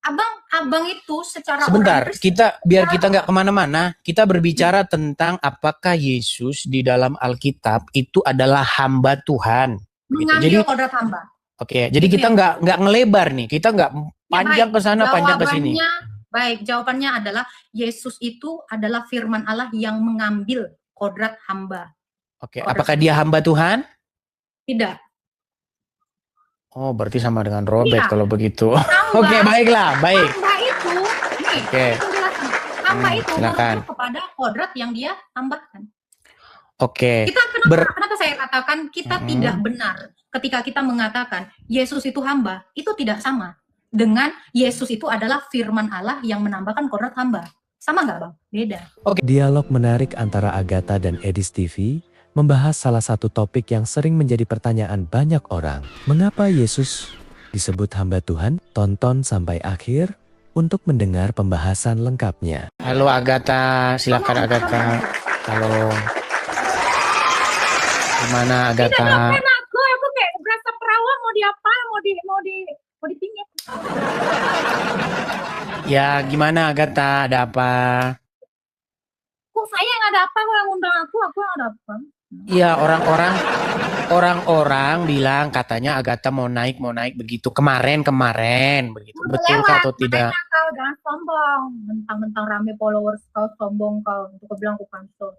abang itu secara orang Sebentar, Kristen, biar kita nggak kemana-mana, kita berbicara tentang apakah Yesus di dalam Alkitab itu adalah hamba Tuhan, begitu. mengambil Jadi, kodrat hamba. oke, jadi Itu kita yang nggak ngelebar nih, kita nggak ya, panjang ke sana, panjang ke sini. Jawabannya adalah Yesus itu adalah firman Allah yang mengambil kodrat hamba. Oke, apakah dia hamba Tuhan? Tidak. Oh, berarti sama dengan Robert Iya. kalau begitu. Hamba, Oke, baiklah, baik. Hamba itu, nih, Oke. hamba itu silakan. merujuk kepada kodrat yang dia tambahkan. Oke. Kenapa saya katakan kita tidak benar ketika kita mengatakan Yesus itu hamba, itu tidak sama dengan Yesus itu adalah firman Allah yang menambahkan kodrat hamba. Sama nggak, Bang? Beda. Oke. Dialog menarik antara Agatha dan Edis TV membahas salah satu topik yang sering menjadi pertanyaan banyak orang. Mengapa Yesus disebut hamba Tuhan? Tonton sampai akhir untuk mendengar pembahasan lengkapnya. Halo Agatha, silakan Agatha. Halo. Gimana Agatha? Aku kayak berasa perawan mau dipingit. Ya, gimana Agatha? Ada apa? Kok saya yang ada apa? Kok yang undang aku yang ada apa? Iya, orang-orang bilang katanya Agatha mau naik begitu kemarin begitu. Betul atau tidak? Kau jangan sombong, mentang-mentang rame followers kau sombong kau untuk bilang aku pansos.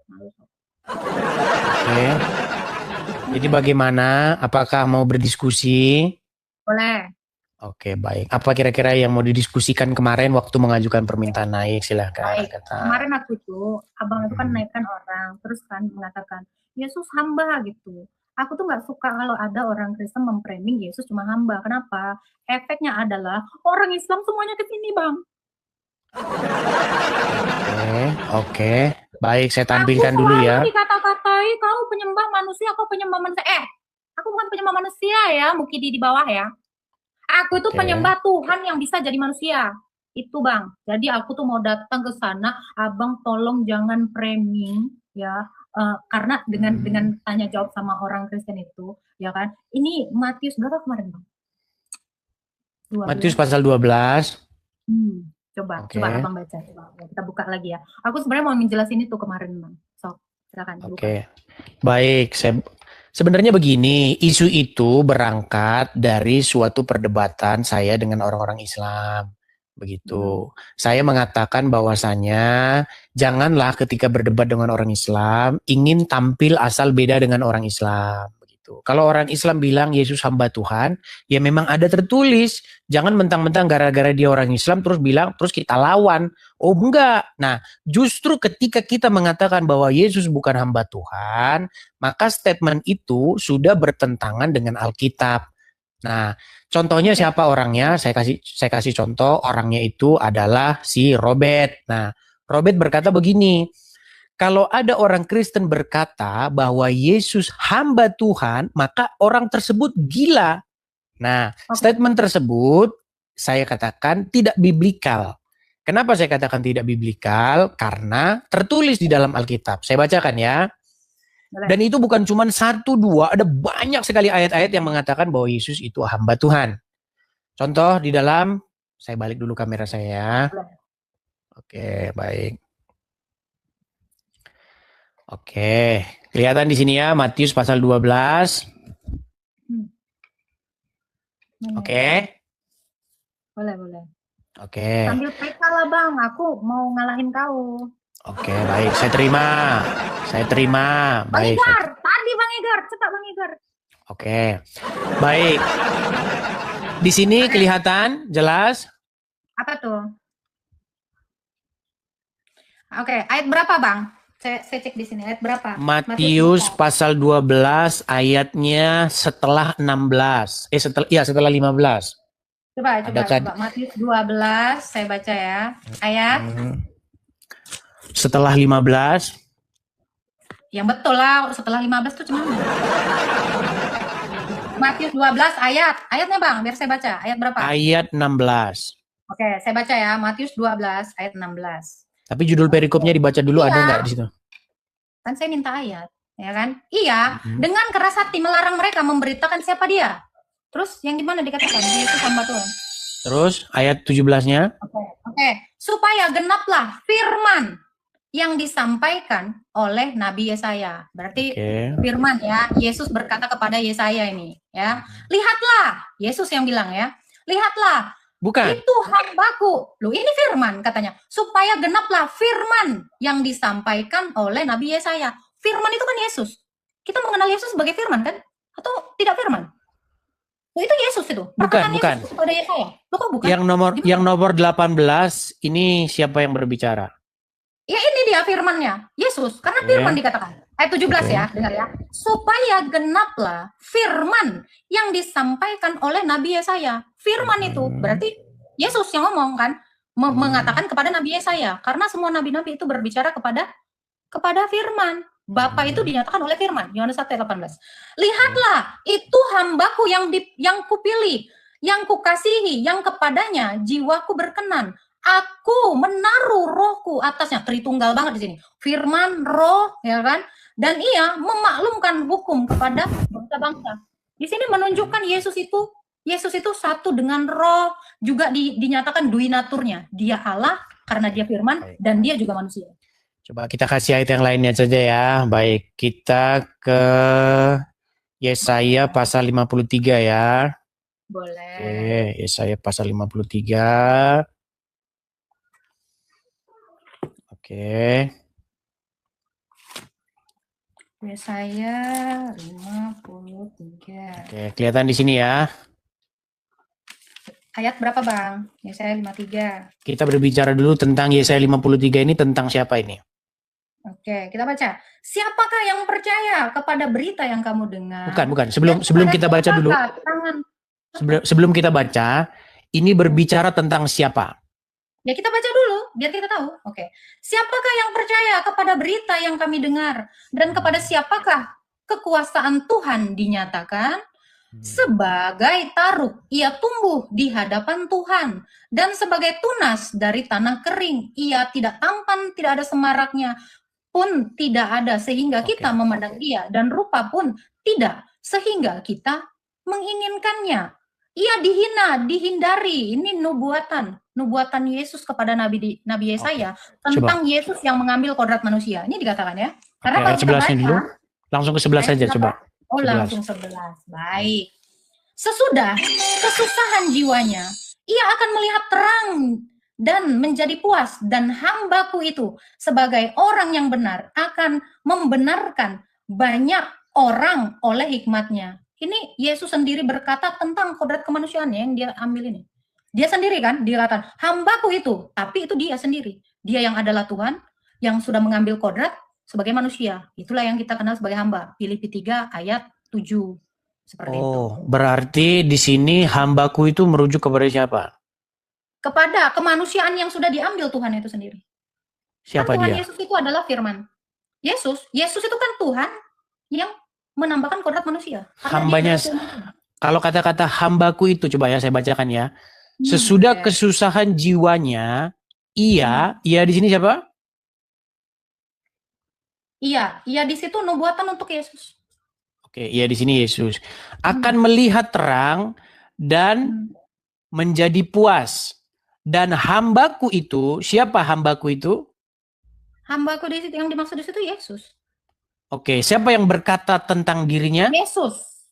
Oke. Jadi bagaimana? Apakah mau berdiskusi? Boleh. Oke, baik. Apa kira-kira yang mau didiskusikan kemarin waktu mengajukan permintaan naik? Silahkan. Baik. Kemarin aku itu, abang itu kan naikkan orang, terus kan mengatakan, Yesus hamba gitu. Aku tuh nggak suka kalau ada orang Kristen memframing Yesus cuma hamba. Kenapa? Efeknya adalah orang Islam semuanya ke sini, Bang. Oke. Baik, saya tampilkan dulu ya. Aku dikata-katai, kau penyembah manusia, kau penyembah manusia. Aku bukan penyembah manusia ya, mungkin di bawah ya. Aku itu penyembah Tuhan yang bisa jadi manusia. Itu Bang. Jadi aku tuh mau datang ke sana, Abang tolong jangan framing ya. Karena dengan tanya jawab sama orang Kristen itu, ya kan? Ini Matius berapa kemarin, Bang? 12. Matius pasal 12. Coba Abang baca. Coba. Kita buka lagi ya. Aku sebenarnya mau menjelasin itu kemarin, Bang. So, silakan. Oke. Baik, sebenarnya begini, isu itu berangkat dari suatu perdebatan saya dengan orang-orang Islam. Begitu. Saya mengatakan bahwasannya janganlah ketika berdebat dengan orang Islam ingin tampil asal beda dengan orang Islam. Begitu. Kalau orang Islam bilang Yesus hamba Tuhan, ya memang ada tertulis. Jangan mentang-mentang gara-gara dia orang Islam terus bilang terus kita lawan. Oh enggak. Nah, justru ketika kita mengatakan bahwa Yesus bukan hamba Tuhan, maka statement itu sudah bertentangan dengan Alkitab. Nah, contohnya siapa orangnya? Saya kasih contoh, orangnya itu adalah si Robert. Nah, Robert berkata begini, kalau ada orang Kristen berkata bahwa Yesus hamba Tuhan, maka orang tersebut gila. Nah, statement tersebut saya katakan tidak biblikal. Kenapa saya katakan tidak biblikal? Karena tertulis di dalam Alkitab. Saya bacakan ya. Dan itu bukan cuma 1, 2, ada banyak sekali ayat-ayat yang mengatakan bahwa Yesus itu hamba Tuhan. Contoh di dalam, saya balik dulu kamera saya. Oke, baik. Oke, kelihatan di sini ya, Matius pasal 12. Oke. Boleh. Oke. Sambil PK lah Bang, aku mau ngalahin kau. Oke, baik. Saya terima. Bang Igar, tadi Bang Igar, cepat Bang Igar. Oke, baik. Di sini kelihatan jelas. Apa tuh? Oke, ayat berapa Bang? Saya cek di sini, ayat berapa? Matius pasal 12 ayatnya setelah 16. Setelah 15. Coba. Matius 12, saya baca ya. Ayat setelah 15. Yang betul lah, setelah 15 tuh cuman. Matius 12 ayatnya Bang, biar saya baca. Ayat berapa? Ayat 16. Oke, saya baca ya. Matius 12 ayat 16. Tapi judul perikopnya dibaca dulu, ada nggak di situ? Kan saya minta ayat, ya kan? Iya, dengan keras hati melarang mereka memberitakan siapa dia. Terus yang gimana dikatakan? Yesus hamba Tuhan. Terus ayat 17-nya. Oke. Supaya genaplah firman yang disampaikan oleh Nabi Yesaya. Berarti Oke. firman ya, Yesus berkata kepada Yesaya ini ya. Lihatlah, Yesus yang bilang ya. Lihatlah, Bukan. itu hambaku. Loh, ini firman katanya. Supaya genaplah firman yang disampaikan oleh Nabi Yesaya. Firman itu kan Yesus. Kita mengenal Yesus sebagai firman kan? Atau tidak firman? Oh, itu Yesus itu. Perkataan Bukan. Yesus kepada Yesaya. Loh, kok bukan? Yang nomor 18 ini siapa yang berbicara? Ya ini dia firmannya, Yesus. Karena Oke. firman dikatakan. Ayat 17 Oke. ya, dengar ya. Supaya genaplah firman yang disampaikan oleh Nabi Yesaya. Firman itu berarti Yesus yang ngomong kan, mengatakan kepada Nabi Yesaya. Karena semua nabi-nabi itu berbicara kepada firman. Bapa itu dinyatakan oleh firman. Yohanes 1:18. Lihatlah, itu hambaku yang kupilih, yang kukasihi, yang kepadanya jiwaku berkenan. Aku menaruh rohku atasnya. Tritunggal banget di sini. Firman, roh, ya kan? Dan ia memaklumkan hukum kepada bangsa-bangsa. Di sini menunjukkan Yesus itu satu dengan roh, juga dinyatakan dui naturnya. Dia Allah karena dia firman dan dia juga manusia. Coba kita kasih ayat yang lainnya saja ya. Baik, kita ke Yesaya pasal 53 ya. Boleh. Oke, Yesaya pasal 53. Oke. Yesaya 53. Oke, kelihatan di sini ya. Ayat berapa, Bang? Yesaya 53. Kita berbicara dulu tentang Yesaya 53 ini tentang siapa ini? Oke, kita baca. Siapakah yang percaya kepada berita yang kamu dengar? Bukan. Sebelum kita baca dulu. Sebelum kita baca, ini berbicara tentang siapa? Ya kita baca dulu, biar kita tahu. Oke. Siapakah yang percaya kepada berita yang kami dengar? Dan kepada siapakah kekuasaan Tuhan dinyatakan? Sebagai taruk, ia tumbuh di hadapan Tuhan. Dan sebagai tunas dari tanah kering, ia tidak tampan, tidak ada semaraknya pun tidak ada, sehingga kita memandang dia. Dan rupa pun tidak, sehingga kita menginginkannya. Ia dihina, dihindari. Ini nubuatan Yesus kepada Nabi Yesaya tentang Yesus yang mengambil kodrat manusia. Ini dikatakan ya. Karena kalau kita baca dulu. Langsung ke 11 saja coba. Oh, 11. Langsung 11. Baik. Sesudah kesusahan jiwanya, ia akan melihat terang dan menjadi puas, dan hambaku itu sebagai orang yang benar akan membenarkan banyak orang oleh hikmatnya. Ini Yesus sendiri berkata tentang kodrat kemanusiaannya yang dia ambil ini. Dia sendiri kan, dia kata, hambaku itu, tapi itu dia sendiri. Dia yang adalah Tuhan, yang sudah mengambil kodrat sebagai manusia. Itulah yang kita kenal sebagai hamba. Filipi 3 ayat 7. Seperti itu. Berarti di sini hambaku itu merujuk kepada siapa? Kepada kemanusiaan yang sudah diambil Tuhan itu sendiri. Siapa kan Tuhan dia? Yesus itu adalah firman. Yesus itu kan Tuhan yang menambahkan kodrat manusia. Hambanya, kalau kata-kata hambaku itu, coba ya saya bacakan ya. Sesudah kesusahan jiwanya, ia di sini siapa? Iya di situ nubuatan untuk Yesus. Oke, iya di sini Yesus akan melihat terang dan menjadi puas. Dan hambaku itu, siapa hambaku itu? Hambaku di situ yang dimaksud di situ Yesus. Oke, siapa yang berkata tentang dirinya?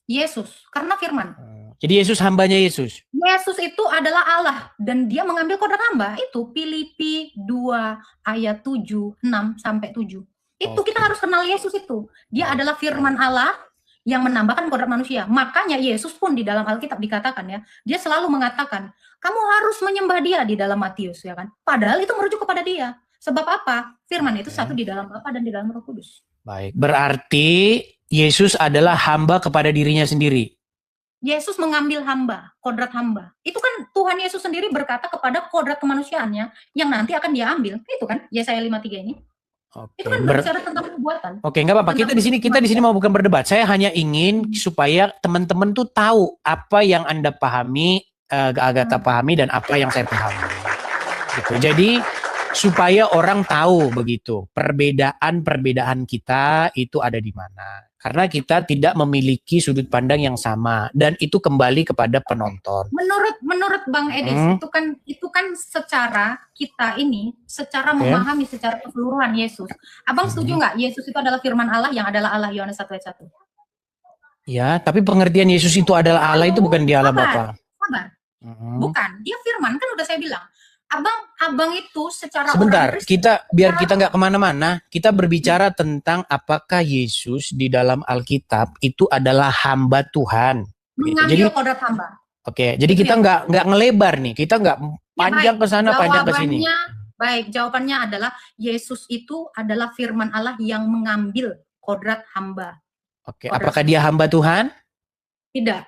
Yesus, karena firman. Jadi Yesus hambanya Yesus. Yesus itu adalah Allah dan dia mengambil kodrat hamba. Itu Filipi 2 ayat 7, 6 sampai 7. Itu kita harus kenal Yesus itu. Dia adalah firman Allah yang menambahkan kodrat manusia. Makanya Yesus pun di dalam Alkitab dikatakan ya, dia selalu mengatakan, kamu harus menyembah dia di dalam Matius ya kan. Padahal itu merujuk kepada dia. Sebab apa? Firman itu satu di dalam Bapa dan di dalam Roh Kudus. Baik, berarti Yesus adalah hamba kepada dirinya sendiri. Yesus mengambil hamba, kodrat hamba. Itu kan Tuhan Yesus sendiri berkata kepada kodrat kemanusiaannya yang nanti akan dia ambil. Itu kan Yesaya 53 ini. Itu kan berbicara tentang perbuatan. Oke, enggak apa-apa. Kita di sini mau bukan berdebat. Saya hanya ingin supaya teman-teman tuh tahu apa yang Anda pahami, Agatha pahami dan apa yang saya pahami. Gitu. Jadi supaya orang tahu begitu perbedaan-perbedaan kita itu ada di mana. Karena kita tidak memiliki sudut pandang yang sama dan itu kembali kepada penonton. Menurut Bang Edis, itu kan secara kita ini secara Oke. memahami secara keseluruhan Yesus. Abang setuju nggak Yesus itu adalah firman Allah yang adalah Allah, Yohanes 1 ayat 1? Ya, tapi pengertian Yesus itu adalah Allah itu bukan dia Allah Bapa. Sabar. Mhm. Bukan, dia firman, kan udah saya bilang. Abang itu secara Sebentar, orang Kristen, biar kita nggak kemana-mana, kita berbicara tentang apakah Yesus di dalam Alkitab itu adalah hamba Tuhan. mengambil Jadi, kodrat hamba. oke, jadi Itu kita nggak ngelebar nih, kita nggak panjang ke sana, panjang ke sini. Baik, jawabannya adalah Yesus itu adalah firman Allah yang mengambil kodrat hamba. Oke, apakah dia hamba Tuhan? Tidak.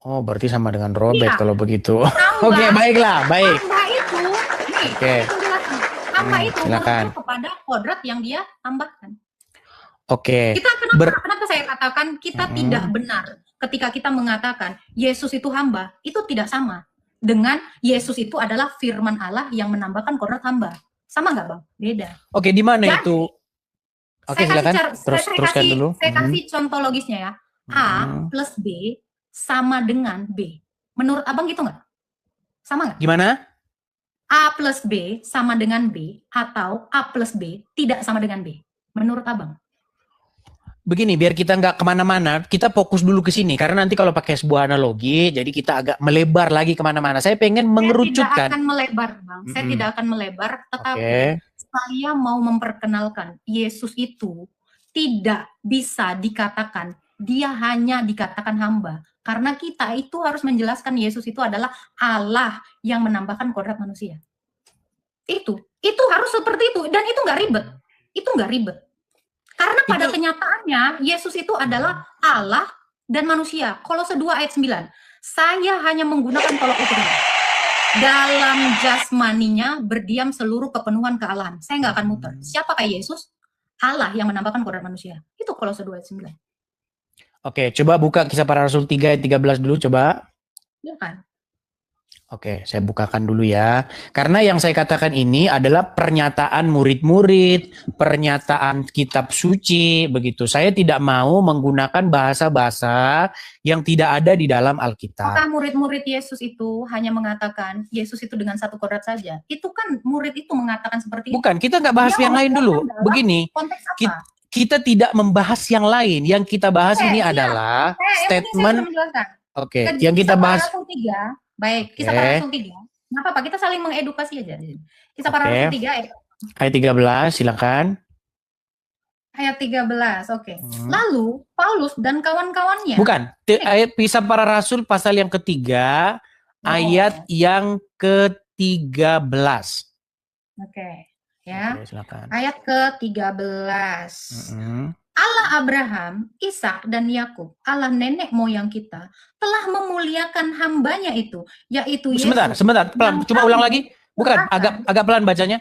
Oh, berarti sama dengan Robert Iya. kalau begitu. Hamba, Oke, baiklah, baik. hamba itu, nih, Oke. saya penjelasan. Hamba itu silakan. merujuk kepada kodrat yang dia tambahkan. Oke. Kita kenapa saya katakan kita tidak benar ketika kita mengatakan Yesus itu hamba, itu tidak sama dengan Yesus itu adalah firman Allah yang menambahkan kodrat hamba. Sama nggak, Bang? Beda. Oke, di mana Jadi, itu? Oke, silakan. Teruskan dulu. Saya kasih contoh logisnya ya. A plus B sama dengan B. Menurut Abang gitu nggak? Sama nggak? Gimana? A plus B sama dengan B atau A plus B tidak sama dengan B? Menurut Abang? Begini, biar kita nggak kemana-mana, kita fokus dulu ke sini. Karena nanti kalau pakai sebuah analogi, jadi kita agak melebar lagi kemana-mana. Saya pengen mengerucutkan. Saya tidak akan melebar, Bang. Saya tidak akan melebar, tetapi saya mau memperkenalkan Yesus itu tidak bisa dikatakan, dia hanya dikatakan hamba. Karena kita itu harus menjelaskan Yesus itu adalah Allah yang menambahkan kodrat manusia. Itu harus seperti itu. Dan itu nggak ribet. Itu nggak ribet. Karena pada kenyataannya, Yesus itu adalah Allah dan manusia. Kolose 2 ayat 9. Saya hanya menggunakan tolak ukur. Dalam jasmaninya berdiam seluruh kepenuhan kealahan. Saya nggak akan muter. Siapakah Yesus? Allah yang menambahkan kodrat manusia. Itu Kolose 2 ayat 9. Oke, coba buka Kisah Para Rasul 3 ayat 13 dulu, coba. Ya kan? Oke, saya bukakan dulu ya. Karena yang saya katakan ini adalah pernyataan murid-murid, pernyataan kitab suci, begitu. Saya tidak mau menggunakan bahasa-bahasa yang tidak ada di dalam Alkitab. Apakah murid-murid Yesus itu hanya mengatakan Yesus itu dengan satu kodrat saja? Itu kan murid itu mengatakan seperti itu. Bukan, kita nggak bahas yang lain dulu. Begini, konteks apa? kita tidak membahas yang lain. Yang kita bahas ini adalah statement. Oke, yang kita bahas. Baik, Kisah Para Rasul 3. Kenapa Pak? Kita saling mengedukasi aja. Kisah Para Rasul 3 ayat 13, silakan. Ayat 13, oke. Lalu Paulus dan kawan-kawannya. Bukan, ayat Kisah Para Rasul pasal yang ketiga, ayat yang ke-13. Oke, ya. Oke, silakan. Ayat ke-13. Allah Abraham, Ishak dan Yakub, Allah nenek moyang kita, telah memuliakan hambanya itu, yaitu Yesus. Sebentar, pelan. Coba ulang lagi. Bukan, agak pelan bacanya.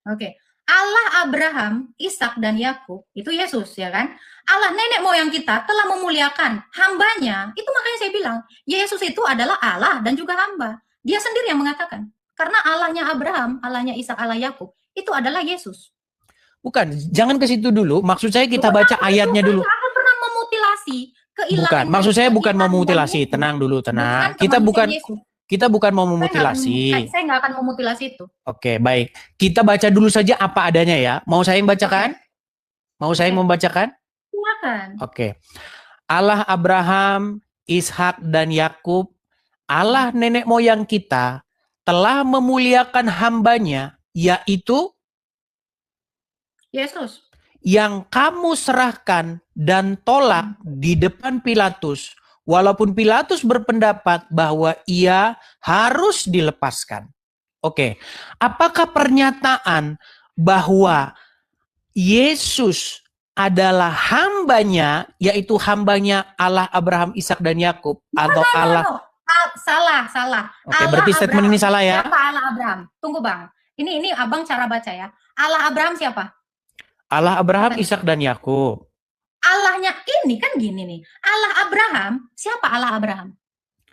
Oke. Allah Abraham, Ishak dan Yakub, itu Yesus, ya kan? Allah nenek moyang kita telah memuliakan hambanya. Itu makanya saya bilang, Yesus itu adalah Allah dan juga hamba. Dia sendiri yang mengatakan. Karena Allahnya Abraham, Allahnya Ishak, Allah Yakub, itu adalah Yesus. Bukan, jangan ke situ dulu. Maksud saya kita baca ayatnya dulu. Saya akan pernah memutilasi keilahian. Bukan, maksud saya bukan memutilasi. Tenang dulu, tenang. Kita bukan mau memutilasi. Saya nggak akan memutilasi itu. Oke, baik. Kita baca dulu saja apa adanya ya. Mau saya yang bacakan? Mau saya yang membacakan? Silakan. Oke. Allah Abraham, Ishak dan Yakub, Allah nenek moyang kita telah memuliakan hambanya, yaitu Yesus, yang kamu serahkan dan tolak di depan Pilatus, walaupun Pilatus berpendapat bahwa ia harus dilepaskan. Oke, apakah pernyataan bahwa Yesus adalah hambanya, yaitu hambanya Allah Abraham, Ishak dan Yakub, atau Allah? Salah. Oke, berarti statement ini salah ya? Siapa Allah Abraham? Tunggu Bang, ini Abang cara baca ya. Allah Abraham siapa? Allah Abraham, Ishak dan Yakub. Allahnya ini kan gini nih. Allah Abraham, siapa Allah Abraham?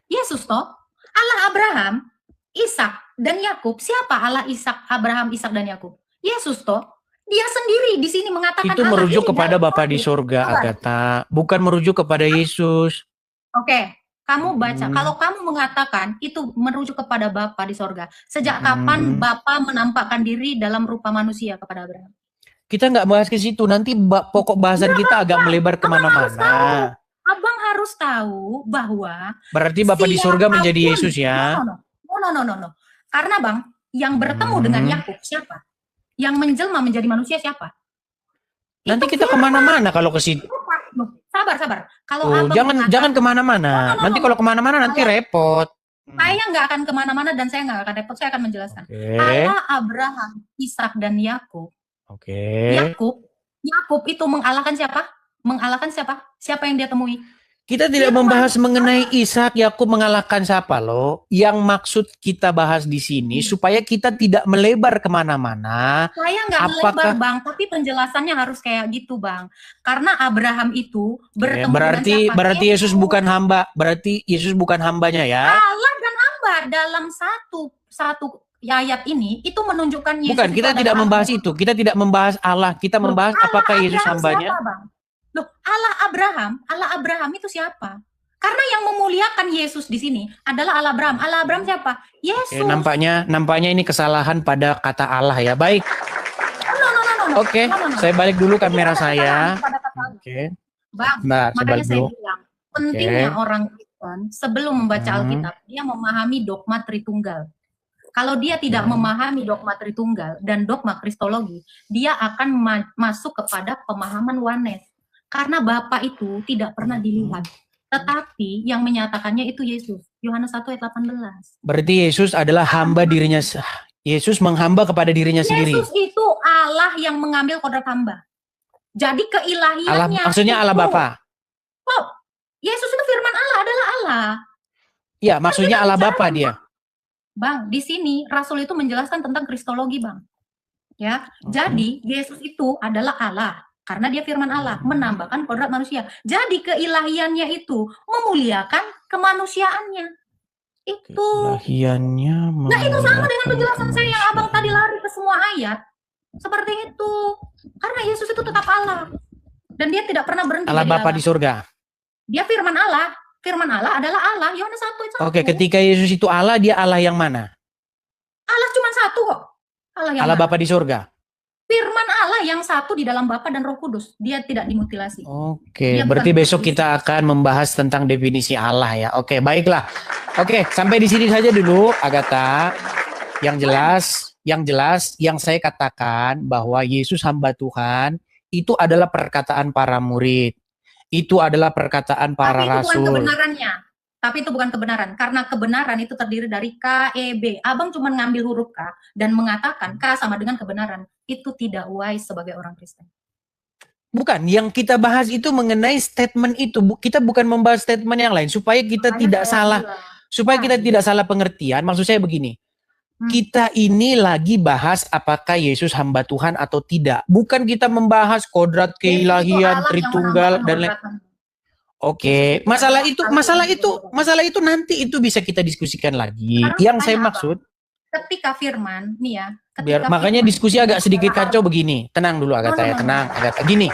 Yesus toh. Allah Abraham Ishak dan Yakub, siapa Allah Ishak, Abraham, Ishak dan Yakub? Yesus toh. Dia sendiri di sini mengatakan Itu Allah merujuk ini kepada dalam Bapa di Taurat. surga, Sabar. Agatha. Bukan merujuk kepada Yesus. Oke, kamu baca. Hmm. Kalau kamu mengatakan itu merujuk kepada Bapa di sorga, sejak kapan Bapa menampakkan diri dalam rupa manusia kepada Abraham? Kita nggak bahas ke situ. Nanti pokok bahasan kita agak melebar kemana-mana. Abang harus tahu bahwa Berarti Bapa di surga menjadi Yesus ya? No. Karena Bang, yang bertemu dengan Yakub siapa? Yang menjelma menjadi manusia siapa? Nanti Itu kita kemana-mana kalau ke situ. Sabar. Kalau Jangan kemana-mana. Nanti kalau kemana-mana nanti repot. Saya nggak akan kemana-mana dan saya nggak akan repot. Saya akan menjelaskan. Oke. Allah, Abraham, Ishak dan Yakub. Oke. Yakub itu mengalahkan siapa? Mengalahkan siapa? Siapa yang dia temui? Kita tidak membahas mengenai Ishak, Yakub mengalahkan siapa loh. Yang maksud kita bahas di sini supaya kita tidak melebar kemana-mana. Saya nggak melebar Bang, tapi penjelasannya harus kayak gitu Bang. Karena Abraham itu bertemu dengan siapa? Berarti Yesus bukan hamba. Berarti Yesus bukan hambanya ya? Allah dan hamba dalam satu ayat ini itu menunjukkan Yesus. Bukan, kita tidak membahas itu. Kita tidak membahas Allah. Kita membahas apakah Yesus hambanya. Siapa, Bang? Loh, Allah Abraham itu siapa? Karena yang memuliakan Yesus di sini adalah Allah Abraham. Allah Abraham siapa? Yesus. Oke, nampaknya ini kesalahan pada kata Allah ya. Baik. No. Oke, saya balik dulu kamera saya. Oke. Bang, makanya saya bilang pentingnya orang Kristen sebelum membaca Alkitab dia memahami dogma Tritunggal. Kalau dia tidak memahami dogma Tritunggal dan dogma Kristologi, dia akan masuk kepada pemahaman oneness. Karena Bapa itu tidak pernah dilihat, tetapi yang menyatakannya itu Yesus. Yohanes 1 ayat 18. Berarti Yesus adalah hamba dirinya. Yesus menghamba kepada dirinya sendiri. Yesus itu Allah yang mengambil kodrat hamba. Jadi keilahiannya. Maksudnya Allah Bapa. Oh, Yesus itu firman Allah, adalah Allah. Ya, maksudnya Allah Bapa dia. Bang, di sini Rasul itu menjelaskan tentang kristologi, Bang. Ya, jadi Yesus itu adalah Allah. Karena dia firman Allah, menambahkan kodrat manusia. Jadi keilahiannya itu memuliakan kemanusiaannya. Itu. Keilahiannya Nah, itu sama dengan penjelasan saya yang abang tadi lari ke semua ayat. Seperti itu. Karena Yesus itu tetap Allah. Dan dia tidak pernah berhenti. Allah Bapa di surga. Dia firman Allah. Firman Allah adalah Allah. Yohanes 1 ayat 1. Oke, ketika Yesus itu Allah, dia Allah yang mana? Allah cuma satu kok. Allah Bapa di surga. Firman Allah yang satu di dalam Bapa dan Roh Kudus. Dia tidak dimutilasi. Oke, berarti besok kita akan membahas tentang definisi Allah ya. Oke, baiklah. Oke, sampai di sini saja dulu, Agatha. Yang saya katakan bahwa Yesus hamba Tuhan itu adalah perkataan para murid. Itu adalah perkataan para rasul. Bukan kebenarannya. Tapi itu bukan kebenaran. Karena kebenaran itu terdiri dari KEB. Abang cuma ngambil huruf K dan mengatakan K sama dengan kebenaran. Itu tidak wise sebagai orang Kristen. Bukan, yang kita bahas itu mengenai statement itu. Kita bukan membahas statement yang lain. Supaya kita tidak salah. Supaya kita tidak salah pengertian. Maksud saya begini. Kita ini lagi bahas apakah Yesus hamba Tuhan atau tidak. Bukan kita membahas kodrat keilahian, Tritunggal, dan lain. Oke, masalah itu nanti itu bisa kita diskusikan lagi. Yang saya maksud, ketika firman, nih ya. Makanya diskusi agak sedikit kacau begini. Tenang dulu Agatha ya, tenang Agatha. Begini,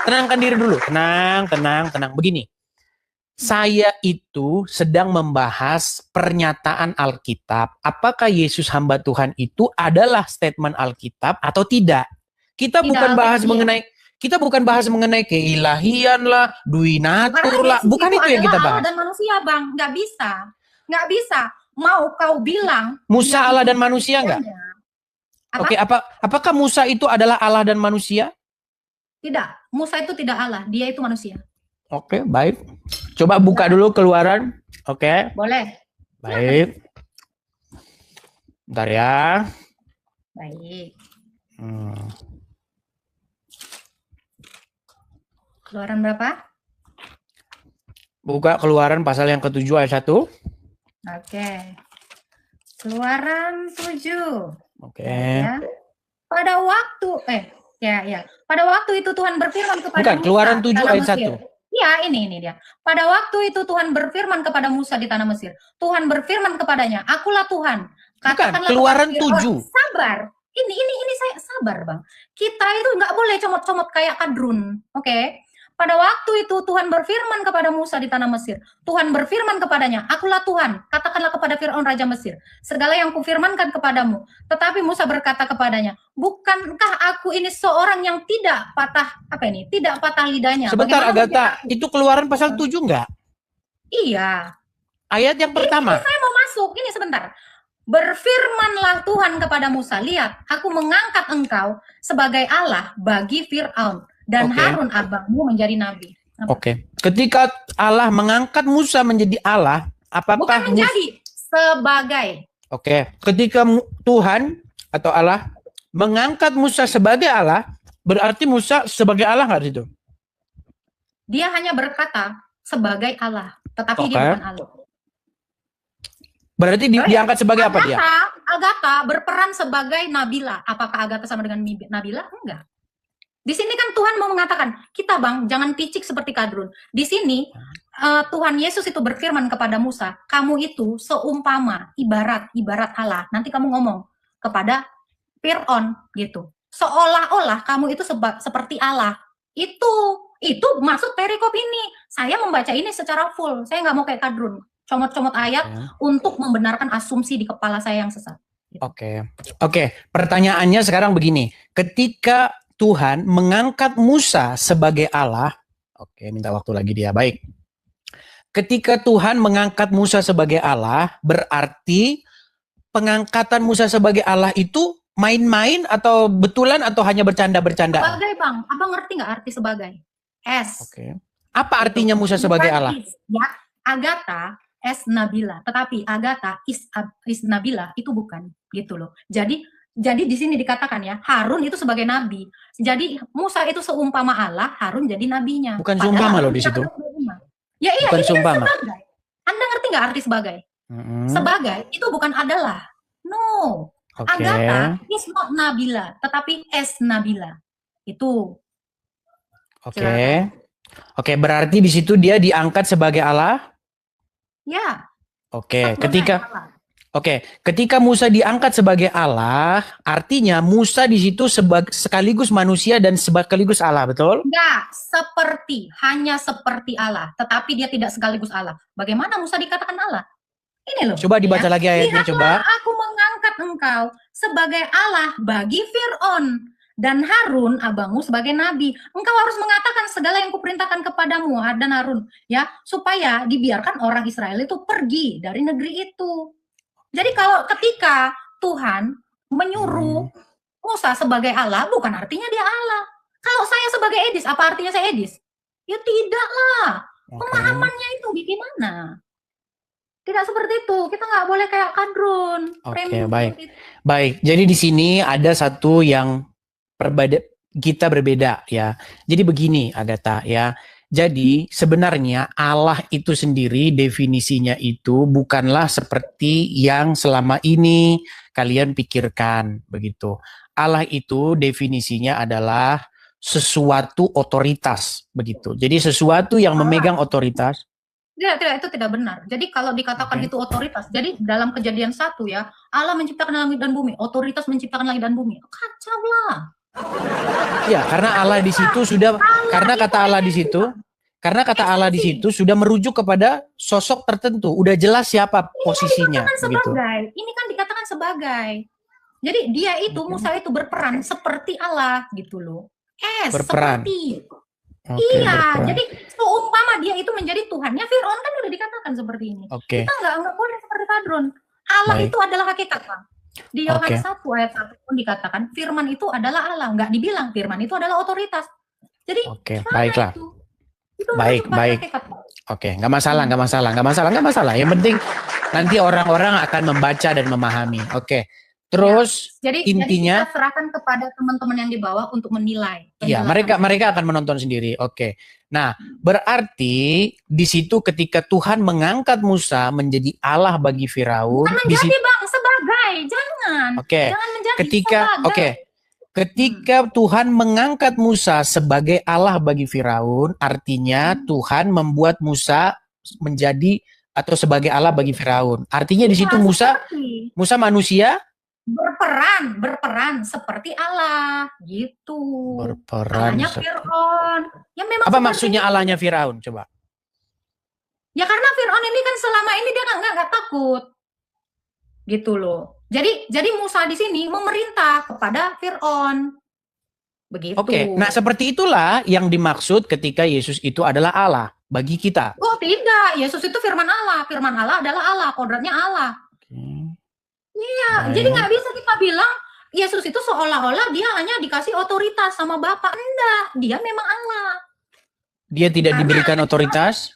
tenangkan diri dulu. Tenang. Begini, saya itu sedang membahas pernyataan Alkitab. Apakah Yesus hamba Tuhan itu adalah statement Alkitab atau tidak? Kita bukan bahas mengenai keilahian lah, duinatur lah. Bukan itu yang kita bahas. Allah dan manusia, Bang. Nggak bisa. Mau kau bilang. Musa Allah dan manusia nggak? Oke, apakah Musa itu adalah Allah dan manusia? Tidak. Musa itu tidak Allah. Dia itu manusia. Oke, baik. Coba buka dulu Keluaran. Oke. Boleh. Baik. Bentar ya. Baik. Keluaran berapa? Buka Keluaran pasal yang ke-7 ayat 1. Oke. Keluaran 7. Oke. Ya. Pada waktu Pada waktu itu Tuhan berfirman kepada Bukan, Musa. Keluaran 7 ayat 1. Ya, ini dia. Pada waktu itu Tuhan berfirman kepada Musa di tanah Mesir. Tuhan berfirman kepadanya, "Akulah Tuhan. Bukan, Katakanlah kepada Keluaran Firaun." 7. Sabar. Ini saya sabar, Bang. Kita itu nggak boleh comot-comot kayak kadrun. Oke? Pada waktu itu Tuhan berfirman kepada Musa di tanah Mesir. Tuhan berfirman kepadanya, "Akulah Tuhan. Katakanlah kepada Firaun raja Mesir, segala yang kufirmankan kepadamu." Tetapi Musa berkata kepadanya, "Bukankah aku ini seorang yang tidak patah tidak patah lidahnya?" Sebentar Bagaimana mungkin Agatha, itu Keluaran pasal 7 enggak? Iya. Ayat yang pertama. Saya mau masuk. Ini sebentar. Berfirmanlah Tuhan kepada Musa, "Lihat, aku mengangkat engkau sebagai Allah bagi Firaun dan Oke. Harun abangmu menjadi nabi." Oke. Ketika Allah mengangkat Musa menjadi Allah, Bukan apakah menjadi, sebagai. Oke. Ketika Tuhan atau Allah mengangkat Musa sebagai Allah, berarti Musa sebagai Allah nggak di situ? Dia hanya berkata sebagai Allah, tetapi dia Oke. bukan Allah. Berarti diangkat sebagai apa dia? Agatha berperan sebagai Nabila. Apakah Agatha sama dengan Nabila? Enggak. Di sini kan Tuhan mau mengatakan, kita Bang, jangan picik seperti kadrun. Di sini Tuhan Yesus itu berfirman kepada Musa, "Kamu itu seumpama ibarat Allah." Nanti kamu ngomong kepada Firaun gitu. Seolah-olah kamu itu seperti Allah. Itu maksud perikop ini. Saya membaca ini secara full. Saya nggak mau kayak kadrun. Comot-comot ayat untuk membenarkan asumsi di kepala saya yang sesat. Oke. Pertanyaannya sekarang begini. Ketika Tuhan mengangkat Musa sebagai Allah, minta waktu lagi dia. Baik. Ketika Tuhan mengangkat Musa sebagai Allah, berarti pengangkatan Musa sebagai Allah itu main-main atau betulan atau hanya bercanda-bercanda? Sebagai, Bang. Abang ngerti nggak arti sebagai? Apa artinya Musa sebagai Allah? Ya, Agatha es Nabila, tetapi Agatha is Nabila itu bukan, gitu loh. Jadi di sini dikatakan ya, Harun itu sebagai nabi. Jadi Musa itu seumpama Allah, Harun jadi nabinya. Bukan seumpama loh di situ. Ya iya, bukan ini seumpama. Kan sebagai. Anda ngerti nggak arti sebagai? Sebagai itu bukan adalah. No. Agatha is not Nabila, tetapi es Nabila. Itu. Oke, berarti di situ dia diangkat sebagai Allah? Ya. Ketika Musa diangkat sebagai Allah, artinya Musa di situ sekaligus manusia dan sekaligus Allah, betul? Enggak, hanya seperti Allah, tetapi dia tidak sekaligus Allah. Bagaimana Musa dikatakan Allah? Ini loh. Coba dibaca lagi ayatnya, coba. Aku mengangkat engkau sebagai Allah bagi Firaun dan Harun abangmu sebagai nabi. Engkau harus mengatakan segala yang kuperintahkan kepadamu dan Harun, ya, supaya dibiarkan orang Israel itu pergi dari negeri itu. Jadi kalau ketika Tuhan menyuruh Musa sebagai Allah, bukan artinya dia Allah. Kalau saya sebagai Edis, apa artinya saya Edis? Ya tidaklah. Pemahamannya itu gimana? Tidak seperti itu. Kita nggak boleh kayak kadrun. Baik. Jadi di sini ada satu yang kita berbeda ya. Jadi begini Agatha ya. Jadi sebenarnya Allah itu sendiri definisinya itu bukanlah seperti yang selama ini kalian pikirkan begitu. Allah itu definisinya adalah sesuatu otoritas begitu. Jadi sesuatu yang memegang otoritas. Tidak, itu tidak benar. Jadi kalau dikatakan itu otoritas, jadi dalam Kejadian 1 ya, Allah menciptakan langit dan bumi, otoritas menciptakan langit dan bumi. Kacau lah. Ya, karena Allah di situ sudah karena kata Allah di situ sudah merujuk kepada sosok tertentu, udah jelas siapa posisinya begitu. Ini kan dikatakan sebagai. Jadi dia itu Musa itu berperan seperti Allah gitu loh. Berperan. Seperti. Berperan. Jadi seumpama dia itu menjadi Tuhannya, Firaun kan udah dikatakan seperti ini. Kita nggak boleh seperti kadrun. Allah itu adalah hakikat, Bang. Di Yohanes 1 ayat 1 pun dikatakan firman itu adalah Allah, nggak dibilang firman itu adalah otoritas. Jadi baiklah. Baik. Nggak masalah. Yang penting nanti orang-orang akan membaca dan memahami. Terus jadi intinya kita serahkan kepada teman-teman yang di bawah untuk menilai. Iya, mereka akan menonton sendiri. Nah, berarti di situ ketika Tuhan mengangkat Musa menjadi Allah bagi Firaun, Bang, sebagai, jangan. Jangan menjadi Ketika Tuhan mengangkat Musa sebagai Allah bagi Firaun, artinya Tuhan membuat Musa menjadi atau sebagai Allah bagi Firaun. Artinya di situ Iya, Musa seperti manusia berperan seperti Allah gitu. berperan. Allahnya Fir'aun. Ya memang Apa seperti maksudnya itu. Allahnya Firaun? Coba. Ya karena Fir'aun ini kan selama ini dia nggak takut, gitu loh. Jadi Musa di sini memerintah kepada Fir'aun, begitu. Oke, nah seperti itulah yang dimaksud ketika Yesus itu adalah Allah bagi kita. Oh tidak, Yesus itu firman Allah. Firman Allah adalah Allah, kodratnya Allah. Iya, jadi nggak bisa kita bilang Yesus itu seolah-olah dia hanya dikasih otoritas sama Bapa. Enggak, dia memang Allah. Dia tidak Karena diberikan otoritas.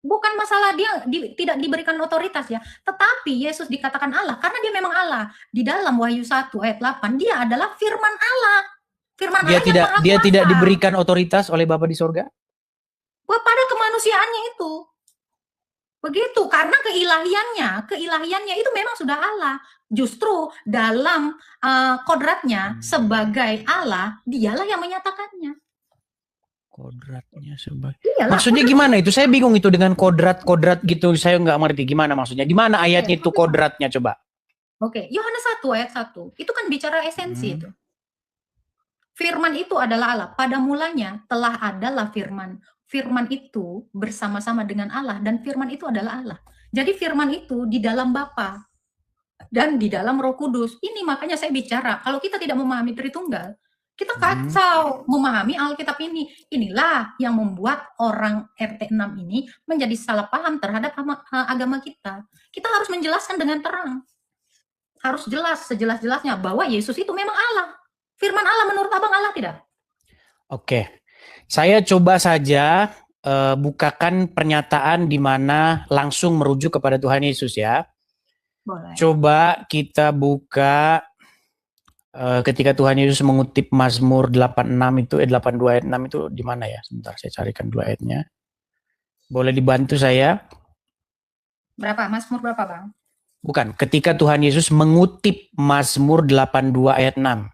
bukan masalah dia tidak diberikan otoritas ya, tetapi Yesus dikatakan Allah karena dia memang Allah. Di dalam Wahyu 1 ayat 8 dia adalah firman Allah. Firman Dia Allah tidak yang maha dia tidak kuasa. diberikan otoritas oleh Bapa di sorga. Pada kemanusiaannya itu. Begitu, karena keilahiannya itu memang sudah Allah. Justru dalam kodratnya sebagai Allah, dialah yang menyatakannya. Kodratnya sebagai. Iyalah, Maksudnya gimana itu? Saya bingung itu dengan kodrat gitu. Saya nggak ngerti gimana maksudnya. Di mana ayatnya itu kodratnya coba? Oke, Yohanes 1 ayat 1. Itu kan bicara esensi itu. Firman itu adalah Allah. Pada mulanya telah adalah firman. Firman itu bersama-sama dengan Allah dan firman itu adalah Allah. Jadi firman itu di dalam Bapa dan di dalam Roh Kudus. Ini makanya saya bicara, kalau kita tidak memahami Tritunggal, kita kacau memahami Alkitab ini. Inilah yang membuat orang RT 6 ini menjadi salah paham terhadap agama kita. Kita harus menjelaskan dengan terang. Harus jelas, sejelas-jelasnya bahwa Yesus itu memang Allah. Firman Allah menurut Abang Allah tidak? Oke. Saya coba saja bukakan pernyataan di mana langsung merujuk kepada Tuhan Yesus ya. Boleh. Coba kita buka ketika Tuhan Yesus mengutip Mazmur 86 itu 82 ayat 6 itu di mana ya? Sebentar saya carikan dulu ayatnya. Boleh dibantu saya? Berapa? Mazmur berapa, Bang? Bukan, ketika Tuhan Yesus mengutip Mazmur 82 ayat 6.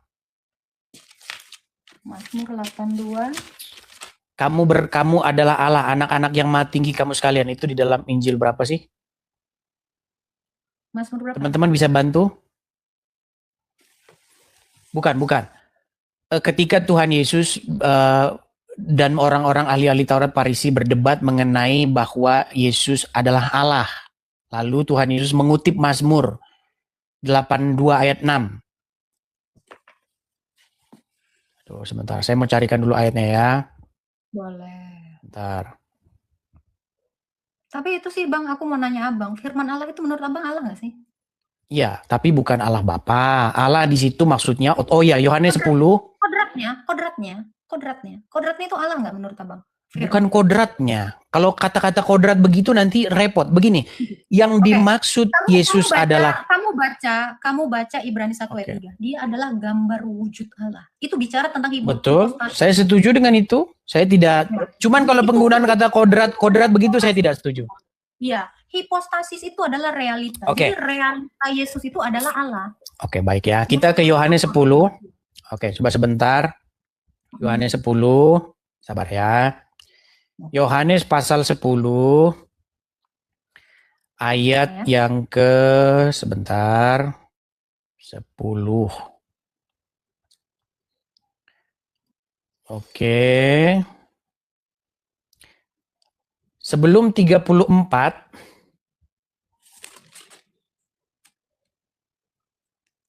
Mazmur 82. Kamu adalah Allah, anak-anak yang maha tinggi kamu sekalian. Itu di dalam Injil berapa sih? Mazmur berapa? Teman-teman bisa bantu? Bukan. Ketika Tuhan Yesus dan orang-orang ahli-ahli Taurat Farisi berdebat mengenai bahwa Yesus adalah Allah. Lalu Tuhan Yesus mengutip Mazmur 82 ayat 6. Tuh, sebentar, saya mau carikan dulu ayatnya ya. Boleh. Bentar. Tapi itu sih Bang, aku mau nanya Abang, firman Allah itu menurut Abang Allah nggak sih? Iya, tapi bukan Allah Bapa. Allah di situ maksudnya, Yohanes 10. Kodratnya itu Allah nggak menurut Abang? Bukan kodratnya. Kalau kata-kata kodrat begitu nanti repot. Begini, yang dimaksud Yesus adalah. Kamu baca Ibrani 1 ayat 3. Dia adalah gambar wujud Allah. Itu bicara tentang Betul, saya setuju dengan itu. Saya tidak, cuman kalau penggunaan kata kodrat begitu saya tidak setuju. Iya, hipostasis itu adalah realita. Oke. Jadi realita Yesus itu adalah Allah. Oke, baik ya. Kita ke Yohanes 10. Oke, coba sebentar. Yohanes 10. Sabar ya. Yohanes pasal 10 ayat yang ke sebentar 10. Oke. Sebelum 34.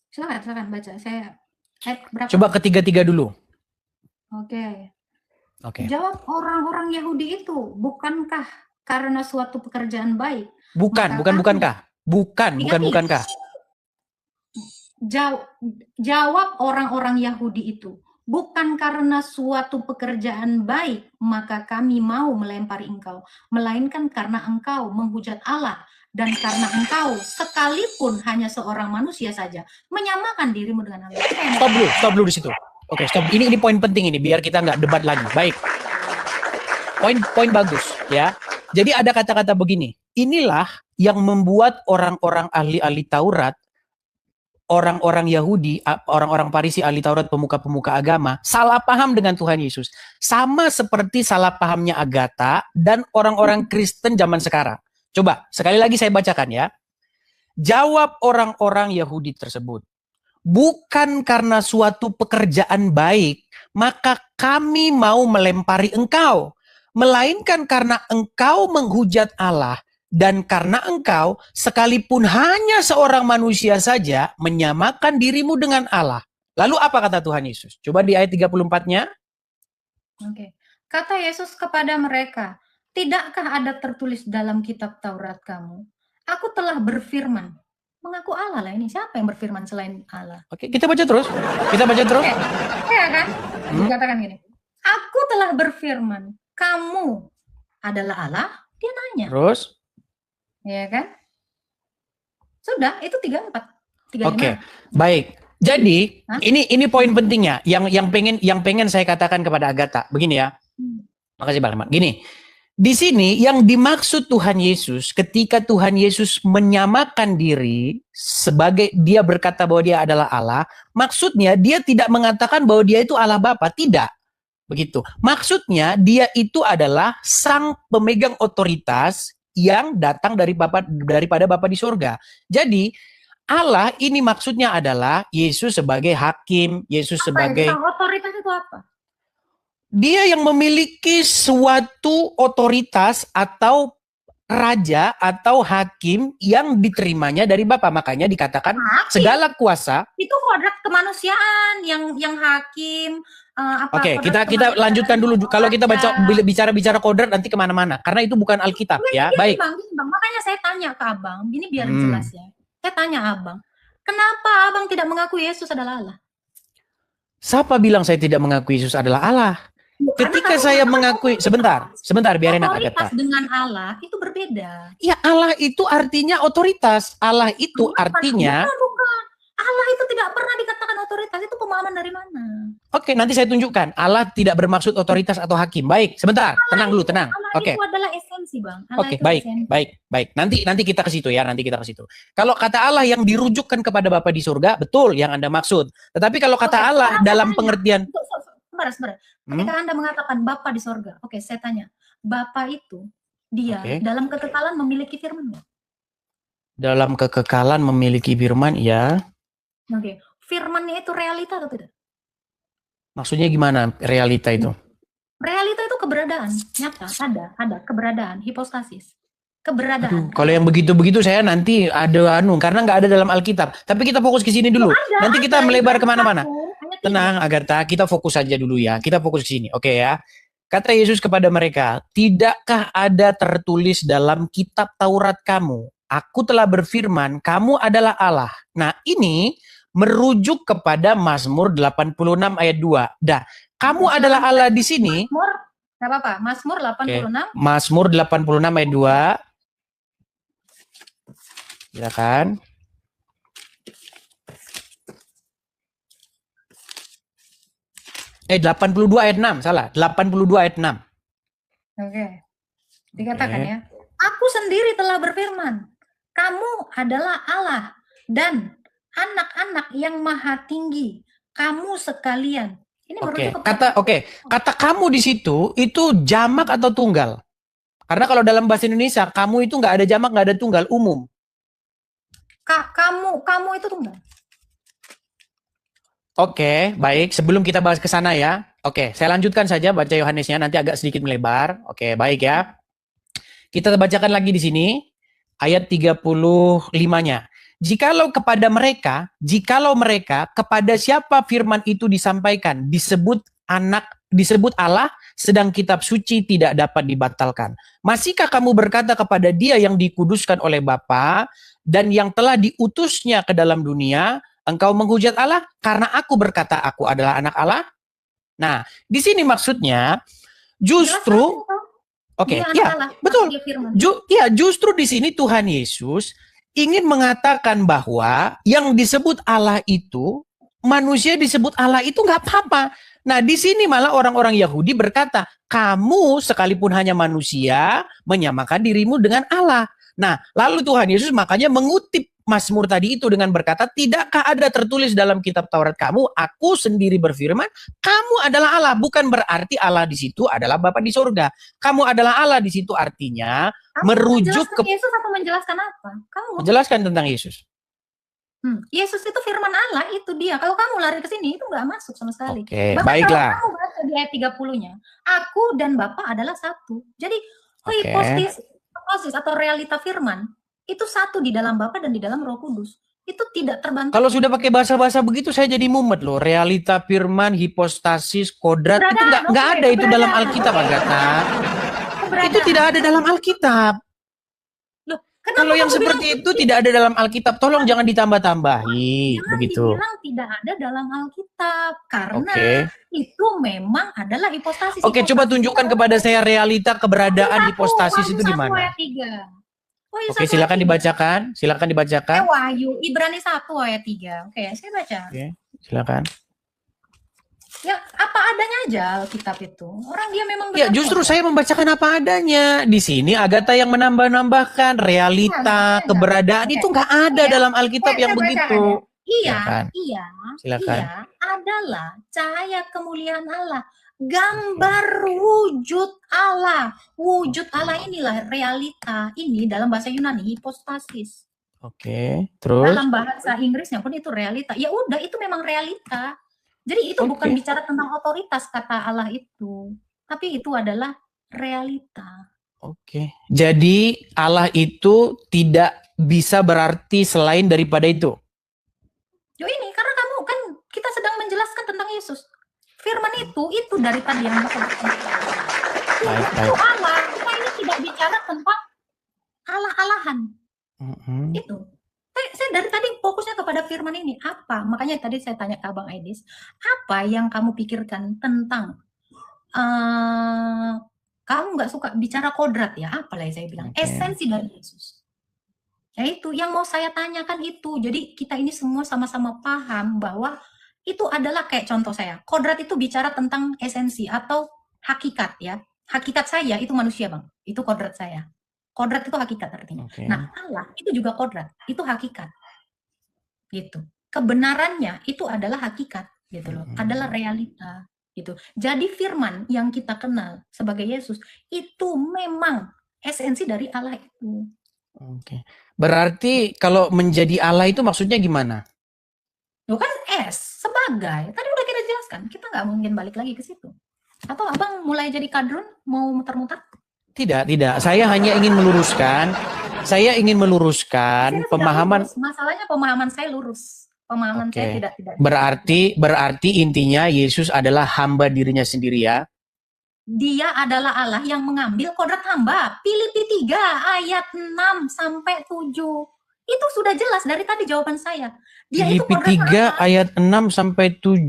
Silakan baca. Saya berapa? Coba ke 33 dulu. Oke. Oke. Jawab orang-orang Yahudi itu, bukankah karena suatu pekerjaan baik? Bukankah? Jawab orang-orang Yahudi itu, bukan karena suatu pekerjaan baik, maka kami mau melempari engkau, melainkan karena engkau menghujat Allah, dan karena engkau sekalipun hanya seorang manusia saja, menyamakan dirimu dengan Allah. Stop dulu di situ. Oke, stop. Ini poin penting ini, biar kita nggak debat lagi. Baik. Poin bagus, ya. Jadi ada kata-kata begini. Inilah yang membuat orang-orang ahli-ahli Taurat orang-orang Yahudi, orang-orang Farisi, ahli Taurat, pemuka-pemuka agama, salah paham dengan Tuhan Yesus. Sama seperti salah pahamnya Agatha dan orang-orang Kristen zaman sekarang. Coba, sekali lagi saya bacakan ya. Jawab orang-orang Yahudi tersebut. Bukan karena suatu pekerjaan baik, maka kami mau melempari engkau. Melainkan karena engkau menghujat Allah. Dan karena engkau sekalipun hanya seorang manusia saja menyamakan dirimu dengan Allah. Lalu apa kata Tuhan Yesus? Coba di ayat 34-nya. Oke. Kata Yesus kepada mereka, tidakkah ada tertulis dalam kitab Taurat kamu? Aku telah berfirman. Mengaku Allah lah ini. Siapa yang berfirman selain Allah? Oke, kita baca terus. Kita baca terus. Oke. Ya kan? Dikatakan gini. Aku telah berfirman. Kamu adalah Allah? Dia nanya. Terus. Ya kan? Sudah, itu 34. Oke, baik. Jadi ini poin pentingnya yang pengen saya katakan kepada Agatha. Begini ya. Makasih Bang Ahmad. Gini. Di sini yang dimaksud Tuhan Yesus ketika Tuhan Yesus menyamakan diri sebagai dia berkata bahwa dia adalah Allah, maksudnya dia tidak mengatakan bahwa dia itu Allah Bapa, tidak. Begitu. Maksudnya dia itu adalah sang pemegang otoritas yang datang daripada Bapa di surga. Jadi Allah ini maksudnya adalah Yesus sebagai hakim, Yesus sebagai otoritas itu apa? Dia yang memiliki suatu otoritas atau raja atau hakim yang diterimanya dari Bapa. Makanya dikatakan segala kuasa. Itu kodrat kemanusiaan yang hakim. Oke, kita lanjutkan dulu. Kalau kita bicara kodrat nanti kemana-mana, karena itu bukan Alkitab ya. Baik. Bang, makanya saya tanya ke abang, ini biar jelas ya. Saya tanya abang, kenapa abang tidak mengaku Yesus adalah Allah? Siapa bilang saya tidak mengaku Yesus adalah Allah? Ketika saya mengakui, sebentar, biarin aku kata. Otoritas dengan Allah itu berbeda. Ya, Allah itu artinya otoritas. Allah itu artinya. Bukan. Allah itu tidak pernah dikatakan otoritas. Itu pemahaman dari mana? Oke, nanti saya tunjukkan. Allah tidak bermaksud otoritas atau hakim. Baik, sebentar. Tenang dulu, tenang. Oke. Itu adalah esensi, Bang. Oke, baik. Nanti kita ke situ ya, Kalau kata Allah yang dirujukkan kepada Bapa di surga, betul yang Anda maksud. Tetapi kalau kata Allah dalam pengertian Sebentar. Ketika Anda mengatakan Bapa di surga, oke, saya tanya. Bapa itu dia dalam kekekalan memiliki firman nggak? Dalam kekekalan memiliki firman, ya. Oke, firmannya itu realita atau tidak? Maksudnya gimana realita itu? Realita itu keberadaan, nyata, ada keberadaan, hipostasis. Keberadaan. Kalau yang begitu-begitu saya nanti ada karena nggak ada dalam Alkitab. Tapi kita fokus ke sini dulu. Nanti kita melebar kemana-mana. Tenang Agatha, kita fokus saja dulu ya. Kita fokus ke sini, oke ya. Kata Yesus kepada mereka, tidakkah ada tertulis dalam kitab Taurat kamu? Aku telah berfirman, kamu adalah Allah. Nah ini merujuk kepada Mazmur 86 ayat 2. Dah, kamu adalah Allah di sini. Mazmur, nggak apa-apa. Mazmur 86. Mazmur 86 ayat 2. Silakan. Eh 82 ayat 6, salah. 82 ayat 6. Oke. Dikatakan ya. Aku sendiri telah berfirman, kamu adalah Allah dan anak-anak yang maha tinggi, kamu sekalian. Ini kata kamu di situ itu jamak atau tunggal? Karena kalau dalam bahasa Indonesia kamu itu nggak ada jamak, nggak ada tunggal, umum. Kamu itu tunggal. Oke, baik. Sebelum kita bahas ke sana ya. Oke, saya lanjutkan saja baca Yohanesnya, nanti agak sedikit melebar. Oke, baik ya. Kita bacakan lagi di sini ayat 35-nya. Jikalau mereka kepada siapa firman itu disampaikan, disebut Allah, sedang kitab suci tidak dapat dibatalkan. Masihkah kamu berkata kepada dia yang dikuduskan oleh Bapa dan yang telah diutusnya ke dalam dunia, engkau menghujat Allah karena aku berkata aku adalah anak Allah? Nah, di sini maksudnya justru betul. Justru di sini Tuhan Yesus ingin mengatakan bahwa yang disebut Allah itu, manusia disebut Allah itu nggak apa-apa. Nah, di sini malah orang-orang Yahudi berkata, kamu sekalipun hanya manusia menyamakan dirimu dengan Allah. Nah, lalu Tuhan Yesus makanya Mazmur tadi itu dengan berkata, tidakkah ada tertulis dalam kitab Taurat kamu, aku sendiri berfirman, kamu adalah Allah. Bukan berarti Allah di situ adalah Bapa di surga. Kamu adalah Allah di situ artinya Kamu merujuk menjelaskan ke Yesus atau menjelaskan apa? Kamu. menjelaskan tentang Yesus. Yesus itu firman Allah, itu dia. Kalau kamu lari ke sini, itu nggak masuk sama sekali. Oke, Bahkan baiklah. kalau kamu baca di ayat 30-nya, aku dan Bapa adalah satu. Jadi, Oke. hipostasis atau realita firman, itu satu di dalam Bapa dan di dalam Roh Kudus. Itu tidak terbantah. Kalau sudah pakai bahasa-bahasa begitu saya jadi mumet loh. Realita firman, hipostasis, kodrat itu nggak ada itu dalam Alkitab, Agatha. Itu tidak ada dalam Alkitab. Kalau yang seperti itu tidak ada dalam Alkitab, tolong jangan ditambah-tambahi begitu. Dibilang tidak ada dalam Alkitab karena itu memang adalah hipostasis. Oke, coba tunjukkan kepada saya realita keberadaan hipostasis itu di mana. Oke, silakan dibacakan. Silakan dibacakan. Wahyu Ibrani 1 ayat 3. Oke, saya baca. Oke, silakan. Ya, apa adanya aja Alkitab itu. Orang dia memang ya, justru saya membacakan apa adanya. Di sini Agatha yang menambah-nambahkan realita, keberadaan itu nggak ada dalam Alkitab yang begitu. Iya, silakan. Iya, adalah cahaya kemuliaan Allah. Gambar wujud Allah. Wujud Allah inilah realita. Ini dalam bahasa Yunani, hipostasis. Oke, terus? Dalam bahasa Inggrisnya pun itu realita. Ya udah, itu memang realita. Jadi itu bukan bicara tentang otoritas kata Allah itu, tapi itu adalah realita. Oke. Jadi Allah itu tidak bisa berarti selain daripada itu. Yo ini karena kamu kan kita sedang menjelaskan tentang Yesus. Firman itu dari tadi yang itu Allah. Kita ini tidak bicara tentang Allah-alahan. Itu. Saya dari tadi fokusnya kepada firman ini. Apa? Makanya tadi saya tanya ke Abang Aidis, apa yang kamu pikirkan tentang kamu nggak suka bicara kodrat ya? Apalah yang saya bilang? Esensi dari Yesus. Ya itu yang mau saya tanyakan itu. Jadi kita ini semua sama-sama paham bahwa itu adalah kayak contoh saya. Kodrat itu bicara tentang esensi atau hakikat ya. Hakikat saya itu manusia, Bang. Itu kodrat saya. Kodrat itu hakikat artinya. Nah, Allah itu juga kodrat, itu hakikat. Gitu. Kebenarannya itu adalah hakikat, gitu loh. Adalah realita, gitu. Jadi firman yang kita kenal sebagai Yesus itu memang esensi dari Allah itu. Oke. Berarti kalau menjadi Allah itu maksudnya gimana? Loh kan sebagai. Tadi udah kita jelaskan, kita nggak mungkin balik lagi ke situ. Atau Abang mulai jadi kadrun mau muter-muter? Tidak. Saya hanya ingin meluruskan. Saya ingin meluruskan pemahaman. Masalahnya pemahaman saya lurus. Pemahaman saya tidak. Berarti intinya Yesus adalah hamba dirinya sendiri ya. Dia adalah Allah yang mengambil kodrat hamba. Filipi 3 ayat 6 sampai 7. Itu sudah jelas dari tadi jawaban saya. Dia Filipi 3 ayat 6 sampai 7.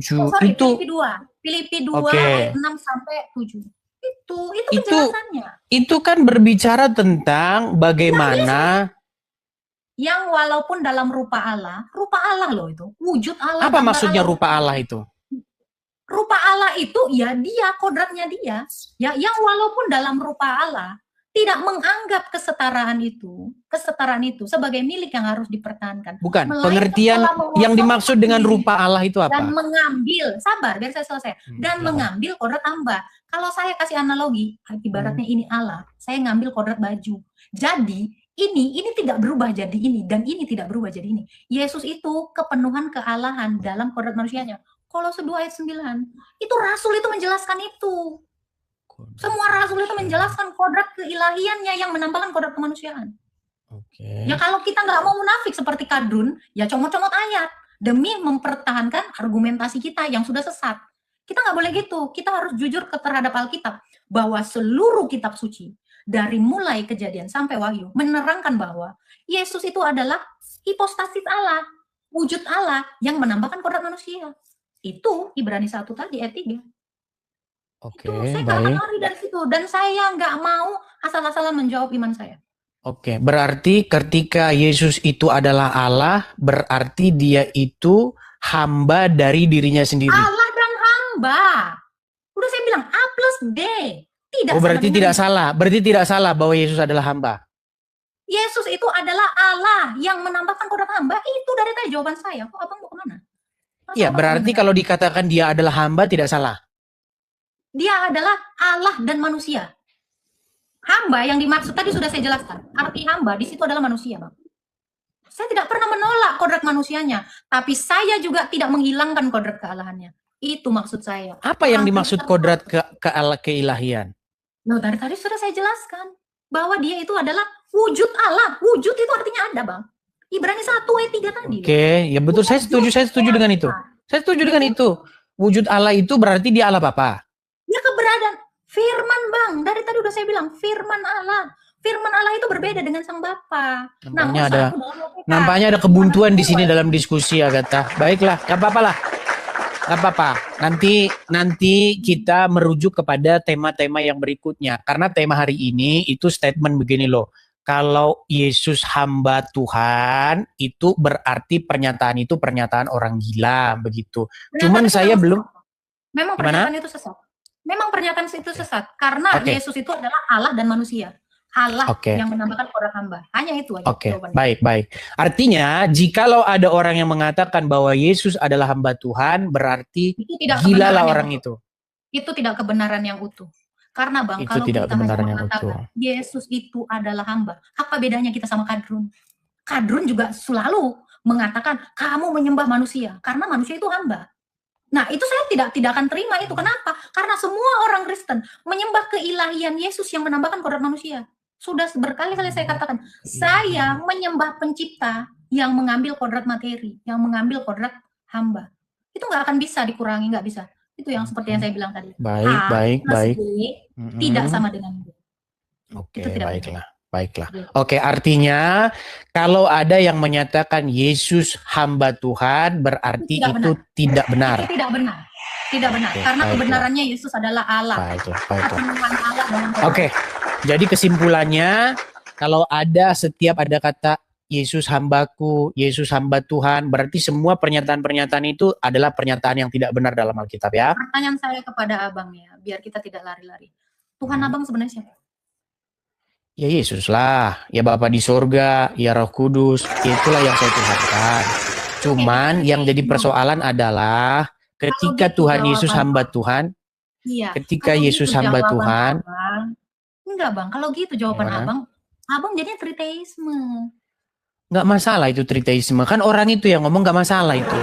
Filipi 2 ayat 6 sampai 7. Itu penjelasannya. Itu kan berbicara tentang bagaimana yang walaupun dalam rupa Allah loh itu, wujud Allah. Apa maksudnya Allah. Rupa Allah itu? Rupa Allah itu ya dia, kodratnya dia. Ya, yang walaupun dalam rupa Allah tidak menganggap kesetaraan itu sebagai milik yang harus dipertahankan. Bukan, pengertian yang dimaksud dengan rupa Allah itu apa? Dan mengambil, sabar biar saya selesai. Dan mengambil kodrat hamba. Kalau saya kasih analogi, ibaratnya ini Allah, saya ngambil kodrat baju. Jadi ini tidak berubah jadi ini dan ini tidak berubah jadi ini. Yesus itu kepenuhan kealahan dalam kodrat manusianya. Kolose 2 ayat 9. Itu rasul itu menjelaskan itu. Semua rasul itu menjelaskan kodrat keilahiannya yang menambahkan kodrat kemanusiaan. Ya kalau kita nggak mau munafik seperti kadrun, ya comot-comot ayat demi mempertahankan argumentasi kita yang sudah sesat. Kita nggak boleh gitu. Kita harus jujur terhadap Alkitab bahwa seluruh kitab suci dari mulai Kejadian sampai Wahyu menerangkan bahwa Yesus itu adalah hipostasis Allah, wujud Allah yang menambahkan kodrat manusia. Itu Ibrani 1 tadi ayat 3. Oke, saya nggak lari dari situ dan saya nggak mau asal-asalan menjawab iman saya. Oke, berarti ketika Yesus itu adalah Allah, berarti dia itu hamba dari dirinya sendiri. Allah dan hamba. Udah saya bilang A plus D. Tidak berarti tidak salah. Berarti tidak salah bahwa Yesus adalah hamba. Yesus itu adalah Allah yang menambahkan kodrat hamba. Itu dari tadi jawaban saya. Kok abang mau kemana? Masa Iya, abang berarti benar? kalau dikatakan dia adalah hamba tidak salah. Dia adalah Allah dan manusia. Hamba yang dimaksud tadi sudah saya jelaskan. Arti hamba di situ adalah manusia, Bang. Saya tidak pernah menolak kodrat manusianya, tapi saya juga tidak menghilangkan kodrat kealahannya. Itu maksud saya. Apa yang dimaksud kodrat keilahian? Loh, dari tadi sudah saya jelaskan bahwa dia itu adalah wujud Allah. Wujud itu artinya ada, Bang. Ibrani 1 ayat 3 tadi. Oke, ya betul, saya setuju dengan itu. Saya setuju dengan itu. Wujud Allah itu berarti dia Allah Bapa. Ya, keberadaan firman, Bang. Dari tadi udah saya bilang firman Allah. Firman Allah itu berbeda dengan Sang Bapa. Nampaknya ada kebuntuan di sini dalam diskusi, Agatha. Baiklah, nggak apa-apa lah. Nggak apa-apa. Nanti kita merujuk kepada tema-tema yang berikutnya. Karena tema hari ini itu statement begini loh. Kalau Yesus hamba Tuhan, itu berarti pernyataan itu pernyataan orang gila, begitu. Cuman saya belum. Memang pernyataan itu sesat. Memang pernyataan itu sesat. Karena Yesus itu adalah Allah dan manusia. Allah yang menambahkan kodrat hamba. Hanya itu aja. Baik. Artinya, jikalau ada orang yang mengatakan bahwa Yesus adalah hamba Tuhan, berarti gilalah orang itu. Itu tidak kebenaran yang utuh. Karena Bang, kalau kita mengatakan Yesus itu adalah hamba, apa bedanya kita sama Kadrun? Kadrun juga selalu mengatakan kamu menyembah manusia, karena manusia itu hamba. Nah, itu saya tidak akan terima itu. Kenapa? Karena semua orang Kristen menyembah keilahian Yesus yang menambahkan kodrat manusia. Sudah berkali-kali saya katakan, saya menyembah pencipta yang mengambil kodrat materi, yang mengambil kodrat hamba. Itu nggak akan bisa dikurangi, nggak bisa. Itu yang seperti yang saya bilang tadi. Baik. Tidak sama dengan itu. Oke, baiklah. Oke, artinya kalau ada yang menyatakan Yesus hamba Tuhan, berarti itu tidak benar. Itu tidak benar. Karena kebenarannya Yesus adalah Allah. Baiklah. Oke. Jadi kesimpulannya, kalau setiap ada kata Yesus hambaku, Yesus hamba Tuhan, berarti semua pernyataan-pernyataan itu adalah pernyataan yang tidak benar dalam Alkitab, ya? Pertanyaan saya kepada abang ya, biar kita tidak lari-lari. Tuhan abang sebenarnya siapa? Ya Yesus lah, ya Bapa di surga, ya Roh Kudus, itulah yang saya tuhankan. Cuman yang jadi persoalan adalah ketika Tuhan Yesus hamba Tuhan, ketika Yesus hamba Tuhan, enggak Bang, kalau gitu jawaban abang jadinya triteisme. Nggak masalah itu triteisme, kan orang itu yang ngomong nggak masalah itu.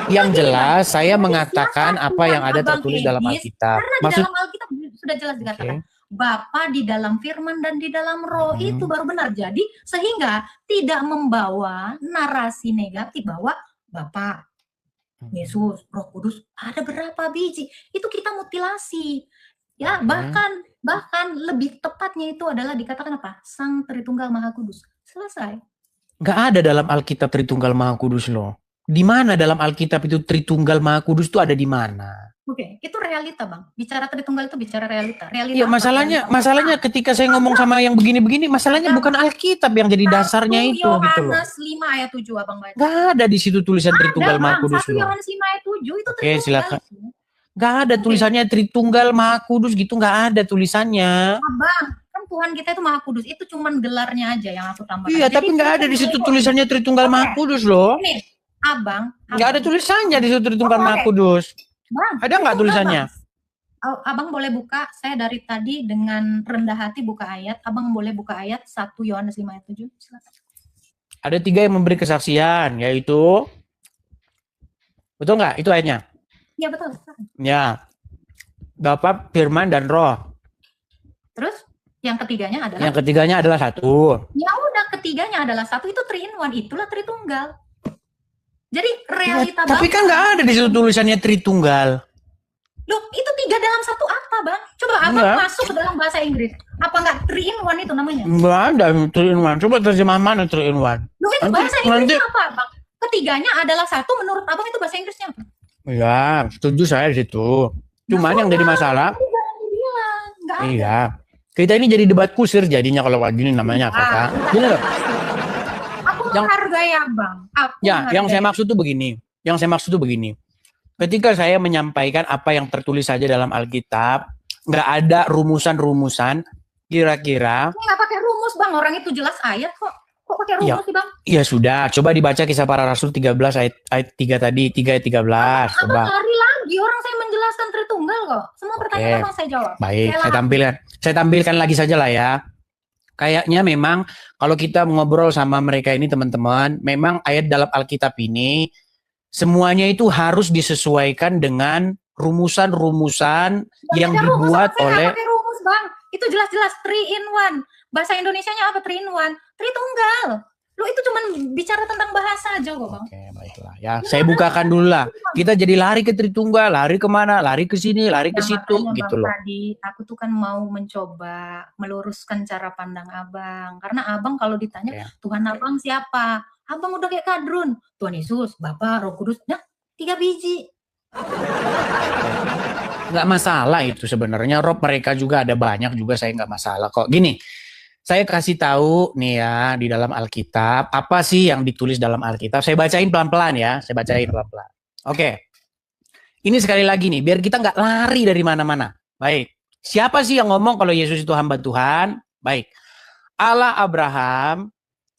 Yang jelas saya mengatakan apa yang ada tertulis dalam Alkitab. Karena di dalam Alkitab sudah jelas dikatakan Bapa di dalam firman dan di dalam roh, itu baru benar. Jadi sehingga tidak membawa narasi negatif bahwa Bapa, Yesus, Roh Kudus ada berapa biji, itu kita mutilasi. Ya, bahkan lebih tepatnya itu adalah dikatakan apa? Sang Tritunggal Maha Kudus. Selesai. Nggak ada dalam Alkitab Tritunggal Maha Kudus loh. Di mana dalam Alkitab itu Tritunggal Maha Kudus itu ada di mana? Oke, itu realita Bang. Bicara Tritunggal itu bicara realita. Iya, masalahnya ketika saya ngomong sama yang begini-begini, masalahnya bukan Alkitab yang jadi dasarnya itu. Yohanes 5 ayat 7 Abang baca. Nggak ada di situ tulisan Tritunggal Maha Kudus loh. Yohanes 5 ayat 7 itu Oke, silakan. Nggak ada tulisannya Tritunggal Maha Kudus gitu, nggak ada tulisannya. Abang, kan Tuhan kita itu Maha Kudus, itu cuman gelarnya aja yang aku tambahkan. Iya, tapi nggak ada di situ tulisannya Tritunggal Maha Kudus loh. Nih, Abang. Nggak ada tulisannya di situ Tritunggal Maha Kudus. Bang, ada nggak tulisannya? Abang boleh buka, saya dari tadi dengan rendah hati buka ayat. Abang boleh buka ayat 1 Yohanes 5 ayat 7. Silakan. Ada 3 yang memberi kesaksian, yaitu, betul nggak? Itu ayatnya? Ya betul. Ya, Bapa, Firman, dan Roh. Terus yang ketiganya adalah? Yang ketiganya adalah 1. Ya udah, ketiganya adalah 1, itu 3 in 1, itulah Tritunggal. Jadi realita ya, tapi kan nggak ada di situ tulisannya Tritunggal. Loh, itu 3 dalam 1 apa, Bang? Coba Abang masuk ke dalam bahasa Inggris. Apa nggak 3 in 1 itu namanya? Nggak ada 3 in 1. Coba terjemah mana 3 in 1? Loh, itu bahasa Inggrisnya apa, Bang? Ketiganya adalah 1, menurut Abang itu bahasa Inggrisnya apa? Ya, setuju saya di situ. Cuman yang jadi masalah, iya, kita ini jadi debat kusir jadinya kalau kayak gini namanya, kakak. Gini loh. Aku menghargai Abang. Yang saya maksud tuh begini. Ketika saya menyampaikan apa yang tertulis saja dalam Alkitab, nggak ada rumusan-rumusan Kira-kira, Ini nggak pakai rumus bang, orang itu jelas ayat kok. Kok pakai ya, rumus sih bang? ya sudah. Coba dibaca Kisah Para Rasul 13 ayat 3 tadi, 3 ayat 13. Abang Coba. lari lagi, orang saya menjelaskan Tritunggal kok. Semua pertanyaan Oke, abang saya jawab. baik. Saya Saya lari. tampilkan. Saya tampilkan lagi saja lah ya. Kayaknya memang kalau kita ngobrol sama mereka ini teman-teman, memang ayat dalam Alkitab ini semuanya itu harus disesuaikan dengan rumusan-rumusan yang Ada rumus, dibuat saya nggak oleh. pakai rumus bang. Itu jelas-jelas 3 in 1. Bahasa Indonesianya apa 3 in 1? Tritunggal. Lu itu cuma bicara tentang bahasa aja kok bang. Oke, baiklah. Ya, saya bukakan dulu lah. Kita jadi lari ke Tritunggal, lari kemana? Lari ke sini, lari ke Ya, situ, makanya gitu bang loh. tadi aku tuh kan mau mencoba meluruskan cara pandang abang. Karena abang kalau ditanya Oke. Tuhan abang siapa? Abang udah kayak kadrun. Tuhan Yesus, Bapa, Roh Kudus. Nah, 3 biji. Nggak masalah itu sebenarnya. Rob mereka juga ada banyak juga, saya nggak masalah kok. Gini, saya kasih tahu nih ya di dalam Alkitab apa sih yang ditulis dalam Alkitab. Saya bacain pelan-pelan ya. Saya bacain pelan-pelan. Oke. Ini sekali lagi nih, biar kita nggak lari dari mana-mana. Baik. Siapa sih yang ngomong kalau Yesus itu hamba Tuhan? Baik. Allah Abraham,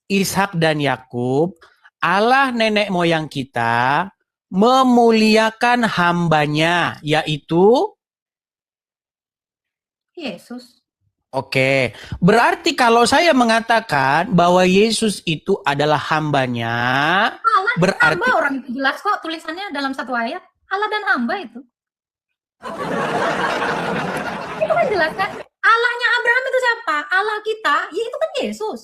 Ishak dan Yakub, Allah nenek moyang kita memuliakan hambanya, yaitu. Yesus. Oke, berarti kalau saya mengatakan bahwa Yesus itu adalah hambanya, Allah dan berarti hamba, orang itu jelas kok tulisannya dalam satu ayat. Allah dan hamba itu. Itu kan jelas kan? Allahnya Abraham itu siapa? Allah kita, ya itu kan Yesus.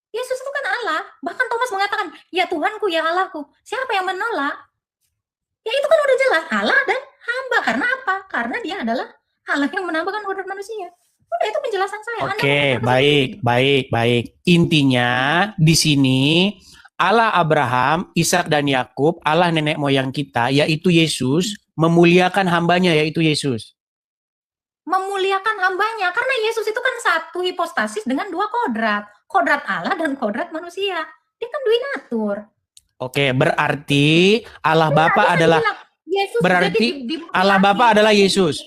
Yesus itu kan Allah. Bahkan Thomas mengatakan, ya Tuhanku, ya Allahku. Siapa yang menolak? Ya itu kan udah jelas. Allah dan hamba. Karena apa? Karena dia adalah Allah yang menambahkan kodrat manusia. Udah, itu penjelasan saya. Anda oke, mau baik. Intinya di sini Allah Abraham, Ishak dan Yakub, Allah nenek moyang kita, yaitu Yesus, memuliakan hambanya, yaitu Yesus. memuliakan hambanya. Karena Yesus itu kan satu hipostasis dengan 2 kodrat. Kodrat Allah dan kodrat manusia. Dia kan duinatur. Oke, berarti Allah Bapa adalah Yesus berarti jadi Allah Bapa adalah Yesus.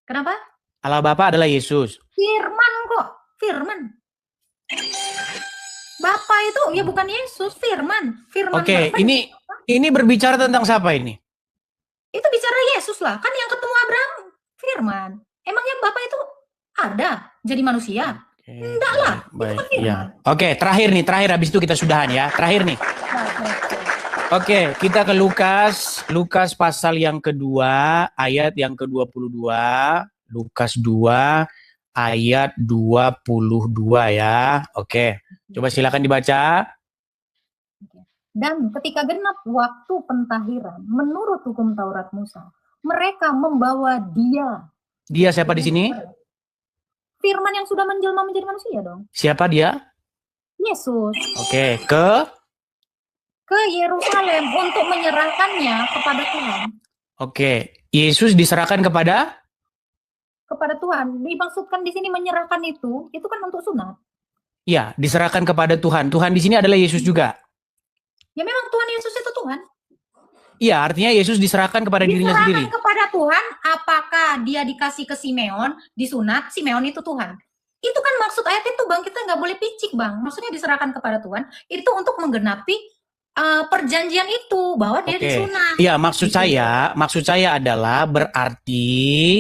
Kenapa? Allah Bapa adalah Yesus. Firman kok. Firman. Bapa itu ya bukan Yesus, Firman. Firman. Oke, Bapa ini berbicara tentang siapa ini? itu bicara Yesus lah. Kan yang ketemu Abraham Firman. Emangnya Bapa itu ada jadi manusia? Enggak lah. Baik, Itu kan Firman. ya. Oke, terakhir habis itu kita sudahan ya. Terakhir nih. Oke, kita ke Lukas pasal yang kedua, ayat yang ke-22. Lukas 2 ayat 22 ya. Oke, coba silakan dibaca. Dan ketika genap waktu pentahiran menurut hukum Taurat Musa, mereka membawa dia. Dia siapa di sini? Firman yang sudah menjelma menjadi manusia dong. Siapa dia? Yesus. Oke, ke Yerusalem untuk menyerahkannya kepada Tuhan. Oke, Yesus diserahkan kepada Tuhan. Dimaksudkan di sini menyerahkan itu kan untuk sunat. ya, diserahkan kepada Tuhan. Tuhan di sini adalah Yesus juga. Ya memang Tuhan Yesus itu Tuhan. Iya, artinya Yesus diserahkan kepada dirinya sendiri. Diserahkan kepada Tuhan, apakah dia dikasih ke Simeon, disunat, Simeon itu Tuhan. Itu kan maksud ayat itu Bang, kita nggak boleh picik Bang. Maksudnya diserahkan kepada Tuhan, itu untuk menggenapi perjanjian itu, bahwa dia disunat. Iya, maksud saya adalah berarti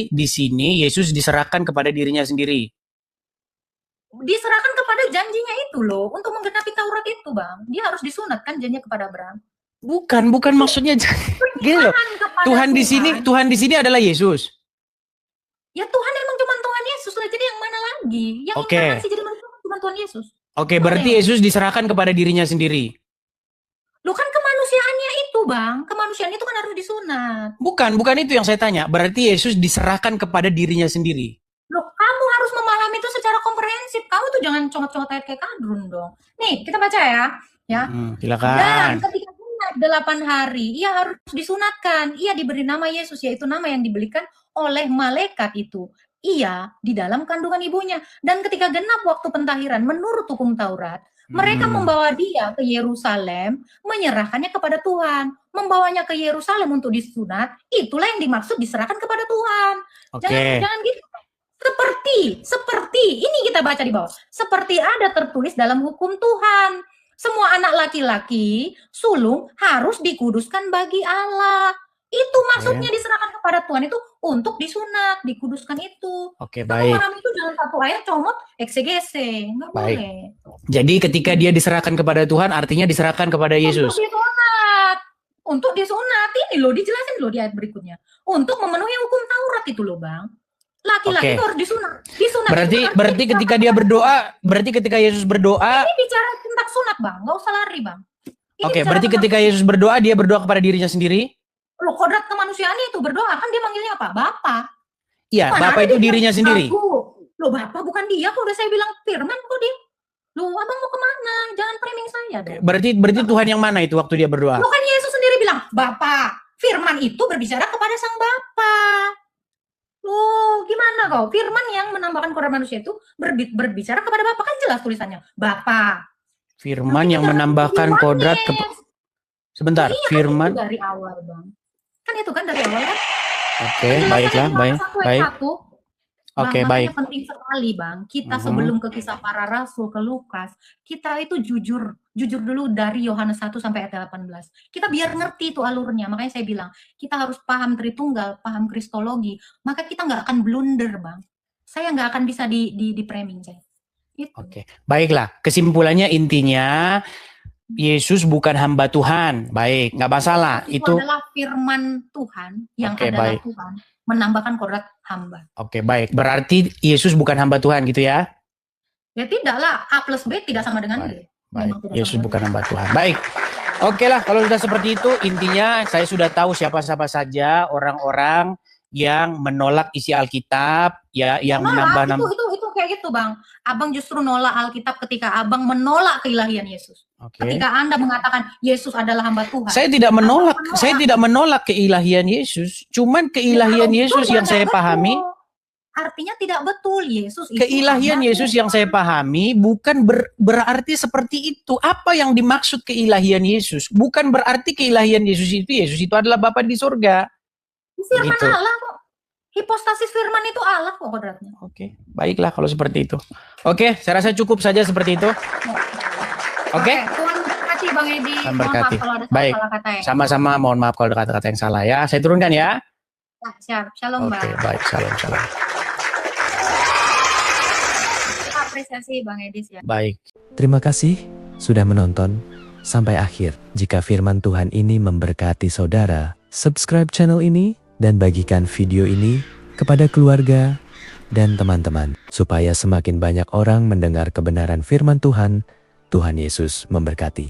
di sini Yesus diserahkan kepada dirinya sendiri. Diserahkan kepada janjinya itu loh, untuk menggenapi Taurat itu Bang. Dia harus disunat kan janjinya kepada Abraham. Bukan maksudnya gini loh. Tuhan di sini adalah Yesus. Ya Tuhan emang cuma Tuhan Yesus lah, jadi yang mana lagi? Yang inkarnasi jadi manusia cuma Tuhan Yesus. Oke, berarti Yesus diserahkan kepada dirinya sendiri. Loh kan kemanusiaannya itu Bang, kemanusiaan itu kan harus disunat. Bukan itu yang saya tanya. Berarti Yesus diserahkan kepada dirinya sendiri. Loh, kamu harus memahami itu secara komprehensif. Kamu tuh jangan congot-congot kayak kadrun dong. Nih, kita baca ya. Silakan. Dan ketika genap 8 hari, ia harus disunatkan. Ia diberi nama Yesus, yaitu nama yang diberikan oleh malaikat itu. Ia di dalam kandungan ibunya. Dan ketika genap waktu pentahiran menurut hukum Taurat, mereka membawa dia ke Yerusalem, menyerahkannya kepada Tuhan. Membawanya ke Yerusalem untuk disunat, itulah yang dimaksud diserahkan kepada Tuhan. Jangan gitu. Seperti ini kita baca di bawah. Seperti ada tertulis dalam hukum Tuhan. Semua anak laki-laki sulung harus dikuduskan bagi Allah. Itu maksudnya diserahkan kepada Tuhan itu untuk disunat, dikuduskan itu. Oke, Kamu baik. memahami itu dalam satu ayat comot eksegese, nggak Baik. boleh. Jadi ketika dia diserahkan kepada Tuhan, artinya diserahkan kepada Yesus. Untuk disunat ini loh, dijelasin loh di ayat berikutnya. Untuk memenuhi hukum Taurat itu loh, Bang. Laki-laki Oke. itu harus disunat. Berarti ketika dia berdoa, berarti ketika Yesus berdoa, ini bicara tentang sunat, Bang. Nggak usah lari, Bang. Ini oke, bicara berarti tentang- ketika Yesus berdoa, dia berdoa kepada dirinya sendiri. Loh, kodrat kemanusiaan itu berdoa kan dia manggilnya apa? Bapa. Iya, Mana Bapak ada itu dia dirinya bilang, sendiri. "Aku." Loh, Bapak bukan dia kok, udah saya bilang firman kok dia. Loh, Abang mau kemana? Jangan framing saya dong. Berarti Tuhan yang mana itu waktu dia berdoa? Loh, kan Yesus sendiri bilang, Bapa. Firman itu berbicara kepada sang Bapa. Loh, gimana kau? Firman yang menambahkan kodrat manusia itu berbicara kepada Bapa, kan jelas tulisannya. Bapa. Firman yang menambahkan kodrat ke... Sebentar, Iya, firman. kan itu dari awal, Bang. Kan itu kan dari awal kan? Oke, baiklah, baik, baik. Oke, Bang, baik. makanya penting sekali, Bang. Kita Mhm. sebelum ke kisah para rasul, ke Lukas, kita itu jujur dulu dari Yohanes 1 sampai ayat 18. Kita biar ngerti itu alurnya. Makanya saya bilang, kita harus paham Tritunggal, paham Kristologi, maka kita nggak akan blunder, Bang. Saya nggak akan bisa di framing, saya. Itu. Oke, baiklah. Kesimpulannya intinya Yesus bukan hamba Tuhan. Baik, nggak masalah. Itu Itu adalah firman Tuhan yang Oke, adalah baik. Tuhan menambahkan kodrat hamba. oke, baik. Berarti Yesus bukan hamba Tuhan gitu ya? Ya tidaklah, A plus B tidak sama dengan B. Baik, Memang tidak Yesus sama bukan dengan hamba Tuhan. Baik. Oke lah, kalau sudah seperti itu, intinya saya sudah tahu siapa-siapa saja orang-orang yang menolak isi Alkitab, ya, yang Nolak, menambah itu kayak gitu, Bang. Abang justru nolak Alkitab ketika Abang menolak keilahian Yesus. Oke. Ketika Anda mengatakan Yesus adalah hamba Tuhan. Saya tidak menolak, Abang menolak. saya tidak menolak keilahian Yesus. Cuman keilahian Ya, Yesus betul, yang saya tidak pahami, betul. Artinya tidak betul, Yesus itu keilahian hamba Yesus yang saya Tuhan. pahami bukan berarti seperti itu. Apa yang dimaksud keilahian Yesus? Bukan berarti keilahian Yesus itu adalah Bapa di surga. Firman Gitu. Allah kok. Hipostasis firman itu Allah kok kodratnya. Oke, baiklah kalau seperti itu. Oke, saya rasa cukup saja seperti itu. Oke. Tuhan berkati Bang Edi. Tuhan Mohon berkati. maaf kalau ada Baik. salah kata ya. Sama-sama mohon maaf kalau ada kata-kata yang salah ya. Saya turunkan ya. Nah, siap. Shalom, Oke, Bang. baik. Shalom, shalom. Apresiasi Bang Edi ya. Baik. Terima kasih sudah menonton sampai akhir. Jika firman Tuhan ini memberkati saudara, subscribe channel ini dan bagikan video ini kepada keluarga dan teman-teman supaya semakin banyak orang mendengar kebenaran firman Tuhan. Tuhan Yesus memberkati.